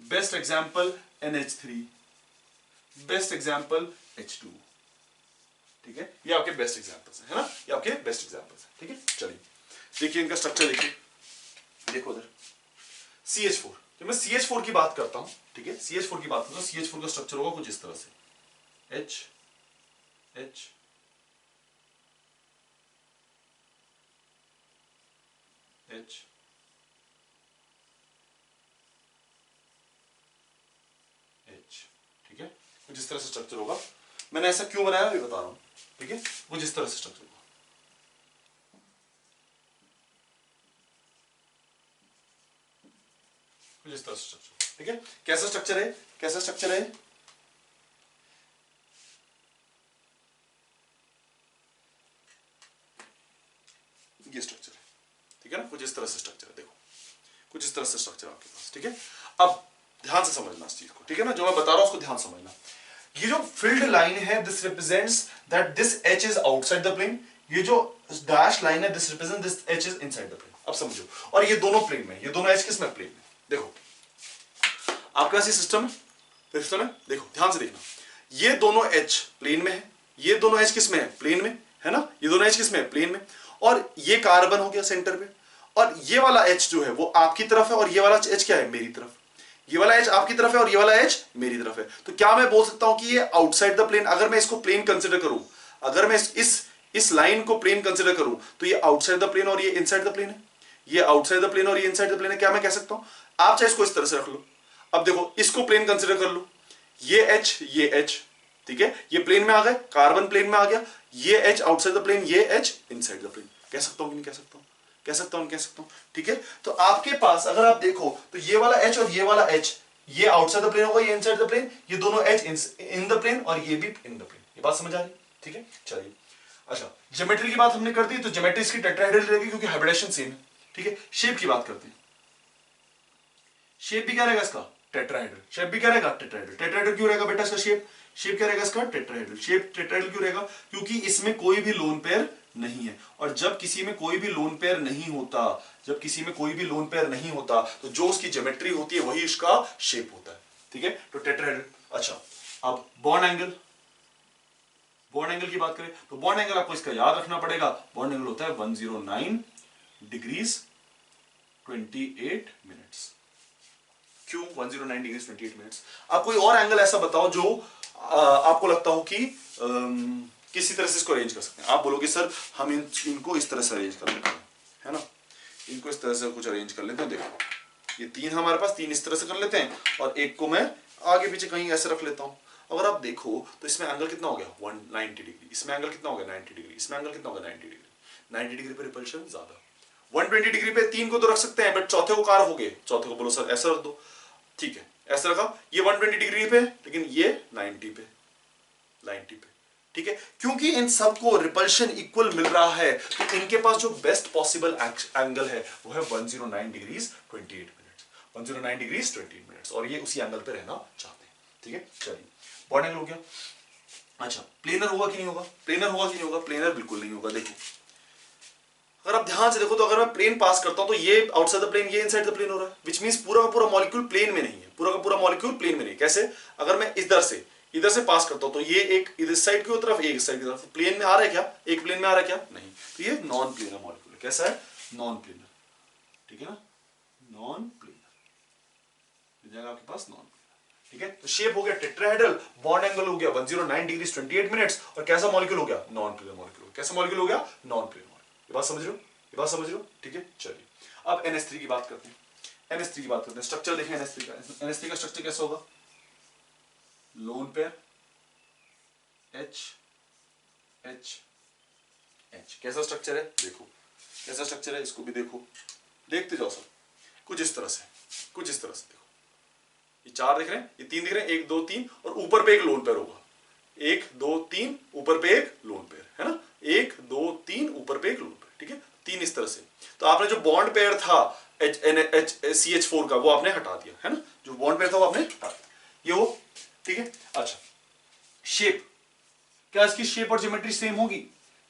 best example NH3, best example H2। ठीक है, ये आपके बेस्ट एग्जांपल्स है ना, ये आपके बेस्ट एग्जांपल्स है। ठीक है, चलिए देखिए इनका स्ट्रक्चर देखिए, देखो उधर CH4, जब मैं CH4 की बात करता हूं, ठीक है, CH4 की बात करता हूं, CH4 का स्ट्रक्चर होगा कुछ इस तरह से H H H H। ठीक है, कुछ इस तरह से स्ट्रक्चर होगा। मैंने ऐसा क्यों बनाया अभी बता रहा हूं, ठीक है, कुछ इस तरह से स्ट्रक्चर होगा। कुछ इस तरह से स्ट्रक्चर, ठीक है, कैसा स्ट्रक्चर है, कैसा स्ट्रक्चर है, ये स्ट्रक्चर है। ठीक है ना, कुछ इस तरह से स्ट्रक्चर है, देखो कुछ इस तरह से स्ट्रक्चर आपके पास। ठीक है, अब ध्यान से समझना इस चीज को, ठीक है ना, जो मैं बता रहा हूं उसको ध्यान समझना। ये जो फील्ड लाइन है this represents that this H is outside the plane, ये जो डैश लाइन है this represent this H is inside the plane. अब समझो, और ये दोनों प्लेन में, ये दोनों एच किस में, प्लेन में। देखो आपके पास ये सिस्टम है, देखो ध्यान से देखना, ये दोनों एच प्लेन में है, ये दोनों एच किस में है, प्लेन में, है ना, ये दोनों एच किस में है, प्लेन में, और ये कार्बन हो गया सेंटर पे, और ये वाला एच जो है वो आपकी तरफ है और ये वाला एच क्या है, मेरी तरफ। ये वाला एच आपकी तरफ है और ये वाला एच मेरी तरफ है, तो क्या मैं बोल सकता हूं कि ये आउटसाइड द प्लेन, अगर मैं इसको प्लेन कंसिडर करूं, अगर मैं इस लाइन को प्लेन कंसिडर करूं तो ये आउटसाइड द प्लेन और ये इनसाइड द प्लेन है, ये आउटसाइड द प्लेन और ये इनसाइड द प्लेन है, क्या मैं कह सकता हूं। आप चाहे इसको इस तरह से रख लो, अब देखो इसको प्लेन कंसिडर कर लो, ये एच, ठीक है, ये प्लेन में आ गए, कार्बन प्लेन में आ गया, ये एच आउटसाइड द प्लेन, ये एच इनसाइड द प्लेन, कह सकता हूं कि नहीं कह सकता हूं, कह सकता हूं, कह सकता हूं। ठीक है, तो आपके पास अगर आप देखो तो ये वाला एच और ये वाला एच, ये आउटसाइड द प्लेन होगा, ये इनसाइड द प्लेन, ये दोनों एच इन द प्लेन और ये भी इन द प्लेन, ये बात समझ आ रही। ठीक है, चलिए अच्छा ज्योमेट्री की बात हमने कर दी, तो ज्योमेट्री इसकी टेट्राहेड्रल रहेगी क्योंकि हाइब्रिडेशन सेम है। ठीक है, शेप की बात करते हैं, शेप भी क्या रहेगा इसका, टेट्राहेड्रल, शेप भी क्या रहेगा, टेट्राहेड्रल। टेट्राहेड्रल क्यों रहेगा बेटा इसका शेप क्या रहेगा इसका, टेट्राहेड्रल। शेप टेट्राहेड्रल क्यों रहेगा, क्योंकि इसमें कोई भी लोन पेयर नहीं है, और जब किसी में कोई भी लोन पेयर नहीं होता, जब किसी में कोई भी लोन पेयर नहीं होता तो जो उसकी ज्योमेट्री होती है वही इसका शेप होता है। ठीक है, तो टेट्राहेड्रल। अच्छा अब बॉन्ड एंगल, बॉन्ड एंगल की बात करें तो बॉन्ड एंगल आपको इसका याद रखना पड़ेगा, बॉन्ड एंगल होता है 109 डिग्रीज 28 मिनट्स। क्यों 109 डिग्री 28 मिनट्स। आप कोई और एंगल ऐसा बताओ जो आपको लगता हो कि किसी तरह से इसको अरेंज कर सकते हैं। आप बोलोगे सर हम इनको इस तरह से अरेंज कर लेते हैं, है ना, इनको इस तरह से कुछ अरेंज कर लेते हैं। देखो ये 3 हमारे पास, 3 इस तरह से कर लेते हैं और एक को मैं आगे पीछे कहीं ऐसे रख लेता हूं। अगर आप देखो तो इसमें एंगल कितना हो गया 190 डिग्री, इसमें एंगल कितना हो गया 90 डिग्री, इसमें एंगल कितना हो गया 90 डिग्री। 90 डिग्री पे रिपल्शन ज्यादा, 120 डिग्री पे 3 को तो रख सकते हैं बट चौथे को कार हो गए, चौथे को बोलो सर ऐसा रख दो, ठीक है ऐसा रखा, ये 120 डिग्री पे लेकिन ये 90 पे, 90 पे। ठीक है, क्योंकि इन सबको रिपल्शन इक्वल मिल रहा है तो इनके पास जो बेस्ट पॉसिबल एंगल है वो है 109 डिग्रीज 28 मिनट्स, 109 डिग्रीज 28 मिनट्स, और ये उसी एंगल पे रहना चाहते हैं। ठीक है, चलिए बॉन्ड एंगल हो गया। अच्छा प्लेनर होगा कि नहीं होगा, प्लेनर होगा कि नहीं होगा, प्लेनर बिल्कुल नहीं होगा। देखो अगर आप ध्यान से देखो तो अगर मैं प्लेन पास करता हूं तो ये आउटसाइड द प्लेन, ये इनसाइड द प्लेन हो रहा है, विच मींस पूरा का पूरा मॉलिक्यूल प्लेन में नहीं है, पूरा का पूरा मॉलिक्यूल प्लेन में नहीं। कैसे? अगर मैं इधर से पास करता हूं तो ये एक इधर साइड की तरफ, एक साइड की तरफ, प्लेन में आ रहा है क्या? एक प्लेन में आ रहा है क्या? नहीं। तो ये नॉन प्लेनर मॉलिक्यूल है। कैसा है? Non planar. ठीक है ना, नॉन प्लेनर मिल जाएगा आपके पास, नॉन प्लेनर। ठीक है, तो शेप हो गया टेट्राहेड्रल, बॉन्ड एंगल हो गया 109 डिग्री 28 मिनट्स, और कैसा मॉलिक्यूल हो गया? Non planar molecule. कैसा मॉलिक्यूल हो गया? Non planar molecule. ये बात समझ रहे हो? ये बात समझ रहे हो? ठीक है, चलिए अब NH3 की बात करते हैं। NH3 की बात करते हैं, स्ट्रक्चर देखें NH3 का। NH3 का स्ट्रक्चर कैसा होगा? Lone pair H H H। कैसा स्ट्रक्चर है? देखो कैसा स्ट्रक्चर है, इसको भी देखो, देखते जाओ सब। कुछ इस तरह से, कुछ इस तरह से देखो, ये 4 दिख रहे हैं, ये 3 दिख रहे हैं, 1 2 3, और ऊपर पे एक लोन पेयर होगा, 1 2 3, ऊपर पे एक लोन पेयर है ना, 1 2 3, ऊपर पे एक लोन पेयर। ठीक है, 3 इस तरह से। तो आपने जो बॉन्ड पेयर था CH4 का, वो आपने हटा दिया है ना, जो बॉन्ड पेयर था वो आपने हटा दिया, ये वो। ठीक है, अच्छा शेप, क्या इसकी शेप और ज्योमेट्री सेम होगी?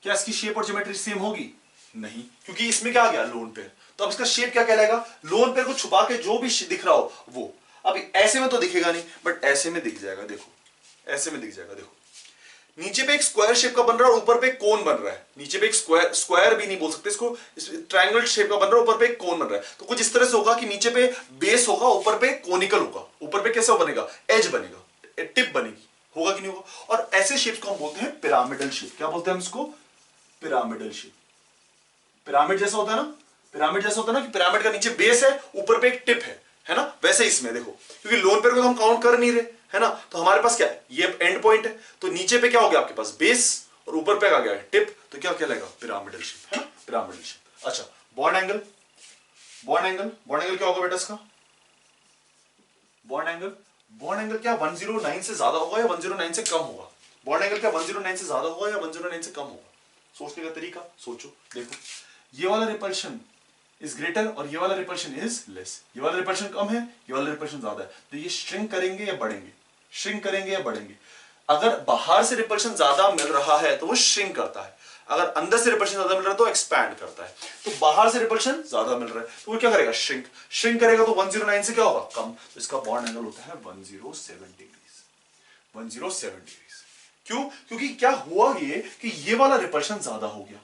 क्या इसकी शेप और ज्योमेट्री सेम होगी? नहीं, क्योंकि इसमें क्या आ गया? Lone pair. तो अब इसका शेप क्या कहलाएगा? लोन पेयर को छुपा के जो भी दिख रहा हो वो। अब ऐसे में तो दिखेगा नहीं, बट ऐसे में दिख जाएगा, देखो ऐसे में दिख जाएगा। देखो नीचे पे एक स्क्वायर शेप का बन रहा है और ऊपर पे एक कोन बन रहा है। नीचे पे एक स्क्वायर भी नहीं बोल सकते इसको, ट्रायंगल शेप का बन रहा है, ऊपर पे एक कोन बन रहा है। तो कुछ इस तरह से होगा कि नीचे पे बेस होगा, ऊपर पे कोनिकल होगा, ऊपर पे कैसा बनेगा? एज बनेगा, टिप बनेगी, होगा कि नहीं होगा? और ऐसे शेप्स को हम बोलते हैं पिरामिडल शेप। क्या बोलते हैं हम इसको? Pyramidal shape. पिरामिड जैसा होता है ना, पिरामिड जैसा होता है ना, कि पिरामिड का नीचे बेस है, ऊपर पे एक टिप है ना, वैसे इसमें देखो, क्योंकि लोन पेयर को तो हम काउंट कर नहीं रहे है ना, तो हमारे पास क्या है? ये एंड पॉइंट है, तो नीचे पे क्या हो गया आपके पास? बेस, और ऊपर पे आ गया टिप, तो क्या कहलाएगा? पिरामिडल शेप है ना, पिरामिडल शेप। अच्छा bond angle, bond angle, bond angle क्या होगा बेटा इसका? बॉन्ड एंगल, बॉन्ड एंगल क्या 109 से ज्यादा होगा या 109 से कम होगा? बॉन्ड एंगल क्या 109 से ज्यादा होगा या 109 से कम होगा? सोचने का तरीका सोचो। देखो ये वाला रिपल्शन इज ग्रेटर और ये वाला रिपल्शन इज लेस। ये वाला रिपल्शन कम है, ये वाला रिपल्शन ज्यादा है, तो ये श्रिंक करेंगे या बढ़ेंगे? श्रिंक करेंगे या बढ़ेंगे? अगर बाहर से रिपल्शन ज्यादा मिल रहा है तो वो श्रिंक करता है, अगर अंदर से रिपल्शन ज्यादा मिल रहा है तो एक्सपैंड करता है। तो बाहर से रिपल्शन ज्यादा मिल रहा है तो वो क्या करेगा? श्रिंक। श्रिंक करेगा तो 109 से क्या होगा? कम। तो इसका बॉन्ड एंगल होता है 107 डिग्रीज। 107 डिग्रीज। क्यों? क्योंकि क्या हुआ ये कि ये वाला रिपल्शन ज्यादा हो गया,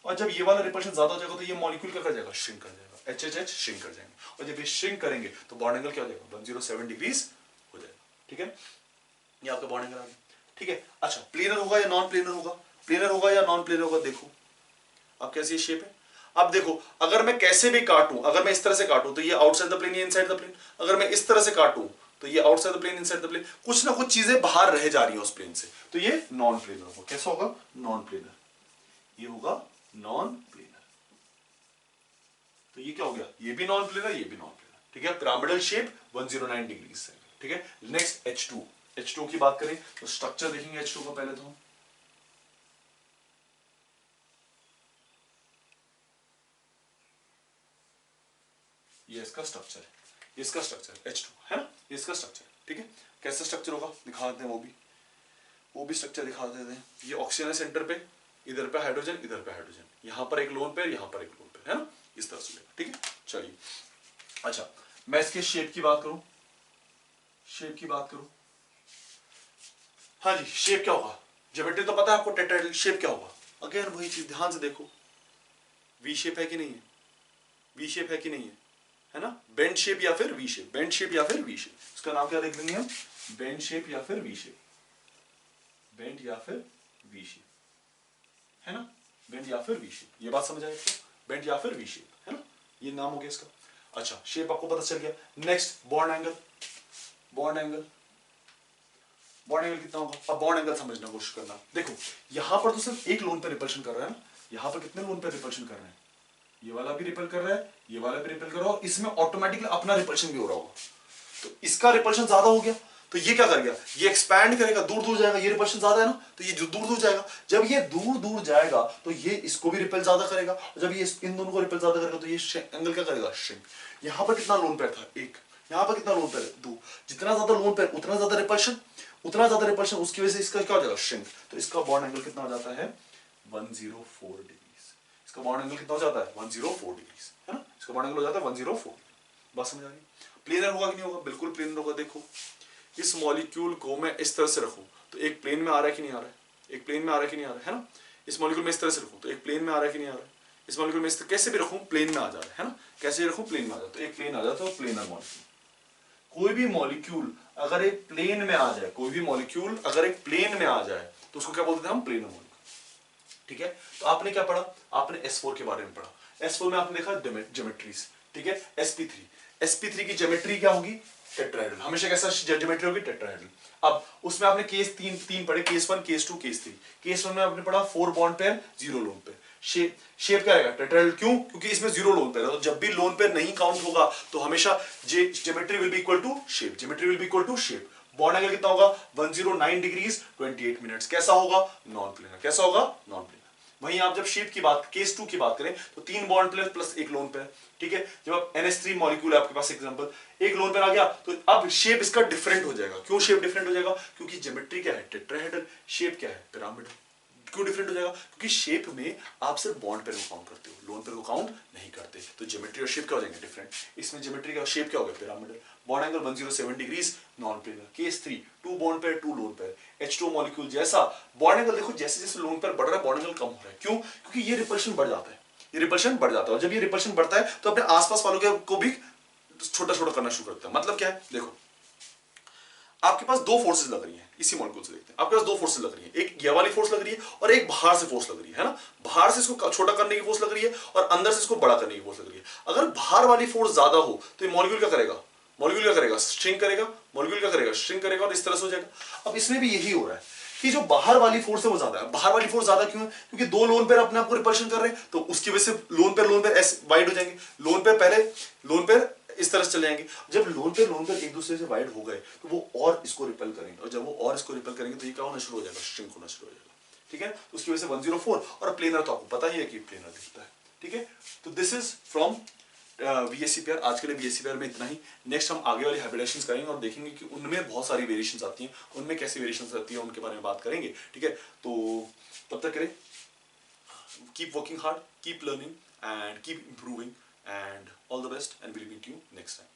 और जब ये वाला रिपल्शन ज्यादा हो जाएगा तो ये मॉलिक्यूल क्या कर जाएगा? श्रिंक कर जाएगा, HH श्रिंक कर जाएंगे, और जब ये श्रिंक करेंगे तो बॉन्ड एंगल क्या हो जाएगा? 107 डिग्रीज हो जाएगा। ठीक है, ये आपका बॉन्ड एंगल आ गया। ठीक है, अच्छा प्लेनर होगा या नॉन प्लेनर होगा? प्लेनर होगा या नॉन प्लेनर होगा? देखो अब कैसी शेप है। अब देखो अगर मैं कैसे भी काटूं, अगर मैं इस तरह से काटूं तो ये आउटसाइड द प्लेन, ये इनसाइड द प्लेन। अगर मैं इस तरह से काटूं तो ये outside the plane, inside the plane, कुछ ना कुछ चीजें बाहर रह जा रही हैं उस प्लेन से, तो ये नॉन प्लेनर होगा। कैसा होगा? Non planar. ये होगा नॉन प्लेनर। तो ये क्या हो गया? ये भी नॉन प्लेनर, ये भी नॉन प्लेनर। ठीक है, पिरामिडल शेप 109 डिग्री से। ठीक है, नेक्स्ट H2। H2 की बात करें तो स्ट्रक्चर देखेंगे H2 का पहले तो हम। ये इसका स्ट्रक्चर है, ये इसका स्ट्रक्चर H2 है ना, ये इसका स्ट्रक्चर। ठीक है, कैसा स्ट्रक्चर होगा दिखा देते हैं, वो भी स्ट्रक्चर दिखा देते हैं। ये ऑक्सीजन है सेंटर पे, इधर पे हाइड्रोजन, इधर पे हाइड्रोजन, यहां पर एक लोन पेयर, यहां पर एक लोन पेयर है ना, इस तरह से। ठीक है, चलिए अच्छा मैं इसके शेप की बात करूं, शेप की बात करूं। हाँ जी, शेप क्या होगा? ज्योमेट्री तो पता है आपको, टेट्राहेड्रल। शेप क्या होगा? अगेन वही चीज, ध्यान से देखो, वी शेप है कि नहीं है? वी शेप है कि नहीं है ना? बेंड शेप या फिर वी शेप, बेंड शेप या फिर वी शेप। इसका नाम क्या देख लेंगे हम? बेंड शेप या फिर वी शेप, बेंड या फिर वी शेप है ना, बेंड या फिर वी शेप। ये बात समझ आए आपको? बेंड या फिर वी शेप है ना, ये नाम हो गया इसका। अच्छा शेप आपको पता चल गया। Next bond angle, bond angle, bond angle कितना होगा? अब बॉन्ड एंगल समझने की कोशिश करना। देखो यहां पर तो सिर्फ एक लोन पे रिपल्शन कर रहा है ना, यहां पर कितने लोन पे रिपल्शन कर रहे हैं? ये वाला भी रिपल कर रहा है, ये वाला भी रिपल कर रहा है, और इसमें ऑटोमेटिकली अपना रिपल्शन भी हो रहा होगा। तो इसका रिपल्शन ज्यादा हो गया तो ये क्या कर गया? ये एक्सपैंड करेगा, दूर दूर जाएगा। ये रिपल्शन ज्यादा है ना, तो ये जो दूर दूर जाएगा, जब ये दूर दूर जाएगा तो ये इसको भी रिपल ज्यादा करेगा, और जब ये इन दोनों को रिपल ज्यादा करेगा तो ये एंगल क्या करेगा? श्रिंक। यहां पर कितना लोन पेयर था? एक। यहां पर कितना लोन पेयर है? दो। जितना ज्यादा लोन पेयर उतना ज्यादा रिपल्शन, उतना ज्यादा रिपल्शन, उसकी वजह से इसका क्या हो जाएगा? श्रिंक। तो इसका बॉन्ड एंगल कितना हो जाता है? 104 डिग्री। इसका बॉन्ड एंगल कितना हो जाता है 104 डिग्री, है ना, इसका बॉन्ड एंगल हो जाता है 104। बात समझ आ रही है? प्लेनर होगा कि नहीं होगा? बिल्कुल प्लेनर होगा। देखो इस मॉलिक्यूल को मैं इस तरह से रखूं तो एक प्लेन में आ रहा है कि नहीं आ रहा है, एक प्लेन में आ रहा है कि नहीं आ रहा है ना। इस मॉलिक्यूल में इस तरह से रखूं तो एक प्लेन में आ रहा है कि नहीं आ रहा है, इस मॉलिक्यूल में इस तरह कैसे भी रखूं प्लेन में आ जा रहा है ना, कैसे रखूं प्लेन में आ जाता है, तो एक प्लेन आ जाता है प्लेनर मॉलिक्यूल। कोई भी मॉलिक्यूल अगर एक प्लेन में आ जाए, कोई भी मॉलिक्यूल अगर एक प्लेन में आ जाए तो उसको क्या बोलते हैं हम? Planar molecule. ठीक है, तो आपने क्या पढ़ा? आपने S4 के बारे में पढ़ा। S4 में आपने देखा ज्योमेट्रीज, ठीक है। sp3 की ज्योमेट्री क्या होगी? टेट्राहेड्रल। हमेशा कैसा ज्योमेट्री होगी? टेट्राहेड्रल। अब उसमें आपने केस तीन पढ़े, केस 1, केस 2, केस 3। केस 1 में आपने पढ़ा 4 bond pair 0 lone pair. Shape क्या रहेगा? टेट्राहेड्रल। क्यों? क्योंकि इसमें 0 लोन पेयर है, तो जब भी लोन पेयर नहीं काउंट होगा तो हमेशा geometry will be equal to shape, geometry will be equal to shape. Bond angle कितना होगा? 109 डिग्रीज 28 मिनट्स। कैसा होगा? Non planar. कैसा होगा? Non planar. वहीं आप जब शेप की बात, केस 2 की बात करें तो 3 bond pair plus 1 lone pair, ठीक है। जब आप NH3 मॉलिक्यूल है आपके पास एग्जांपल, 1 लोन पेयर आ गया तो अब शेप इसका डिफरेंट हो जाएगा। क्यों शेप डिफरेंट हो जाएगा? क्योंकि ज्योमेट्री क्या है? टेट्राहेड्रल। शेप क्या है? पिरामिडल। क्यों डिफरेंट हो जाएगा? क्योंकि शेप में आप सिर्फ बॉन्ड पेयर को काउंट करते हो, लोन पेयर को काउंट नहीं करते, तो ज्योमेट्री और शेप क्या हो जाएंगे? डिफरेंट। इसमें ज्योमेट्री का शेप क्या हो गया? Pyramidal. Bond angle 107 degrees, non planar. Case 3 2 bond pair 2 lone pair. H2 molecule जैसा बॉन्ड एंगल, देखो जैसे जैसे लोन पेयर बढ़ रहा है बॉन्ड एंगल कम हो रहा है। क्यों? क्योंकि ये रिपल्शन बढ़ जाता है, ये रिपल्शन बढ़ जाता है, और जब ये रिपल्शन बढ़ता है तो अपने आसपास वालों को भी छोटा छोटा करना शुरू करता है। मतलब क्या है? देखो आपके पास 2 फोर्सेस लग रही हैं, इसी मॉलिक्यूल से देखते हैं। आपके पास 2 फोर्सेस लग रही हैं, एक ये वाली फोर्स लग रही है और एक बाहर से फोर्स लग रही है ना। बाहर से इसको छोटा करने की फोर्स लग रही है और अंदर से इसको बड़ा करने की फोर्स लग रही है। अगर बाहर वाली फोर्स ज्यादा हो तो ये मॉलिक्यूल क्या करेगा? मॉलिक्यूल क्या करेगा? श्रिंक करेगा। मॉलिक्यूल क्या करेगा? श्रिंक करेगा, और इस तरह से हो जाएगा। अब इसमें भी यही हो रहा है कि जो बाहर वाली फोर्स है वो ज्यादा है। बाहर वाली फोर्स ज्यादा क्यों है? क्योंकि 2 लोन पेयर अपने आप को रिपल्शन कर रहे हैं, तो उसकी वजह से लोन पेयर ऐसे वाइड हो जाएंगे। लोन पेयर इस तरह से चले जाएंगे। जब लोन पेयर एक दूसरे से वाइड हो गए तो वो और इसको रिपेल करेंगे, और जब वो और इसको रिपेल करेंगे तो ये क्या होना शुरू हो जाएगा? श्रिंक होना शुरू हो जाएगा। ठीक है, तो उसकी वजह से 104। और प्लेनर तो आपको पता ही है कि प्लेनर दिखता है। ठीक है, तो this is from VSC pair. आज के लिए VSC पेयर में इतना ही। नेक्स्ट हम आगे वाली हाइब्रिडेशंस करेंगे और देखेंगे कि उनमें बहुत सारी वेरिएशंस आती हैं, उनमें कैसी वेरिएशंस आती है उनके बारे में बात करेंगे। ठीक है, तो तब तक करें, keep working hard, keep learning and keep improving, and all the best, and we'll meet you next time.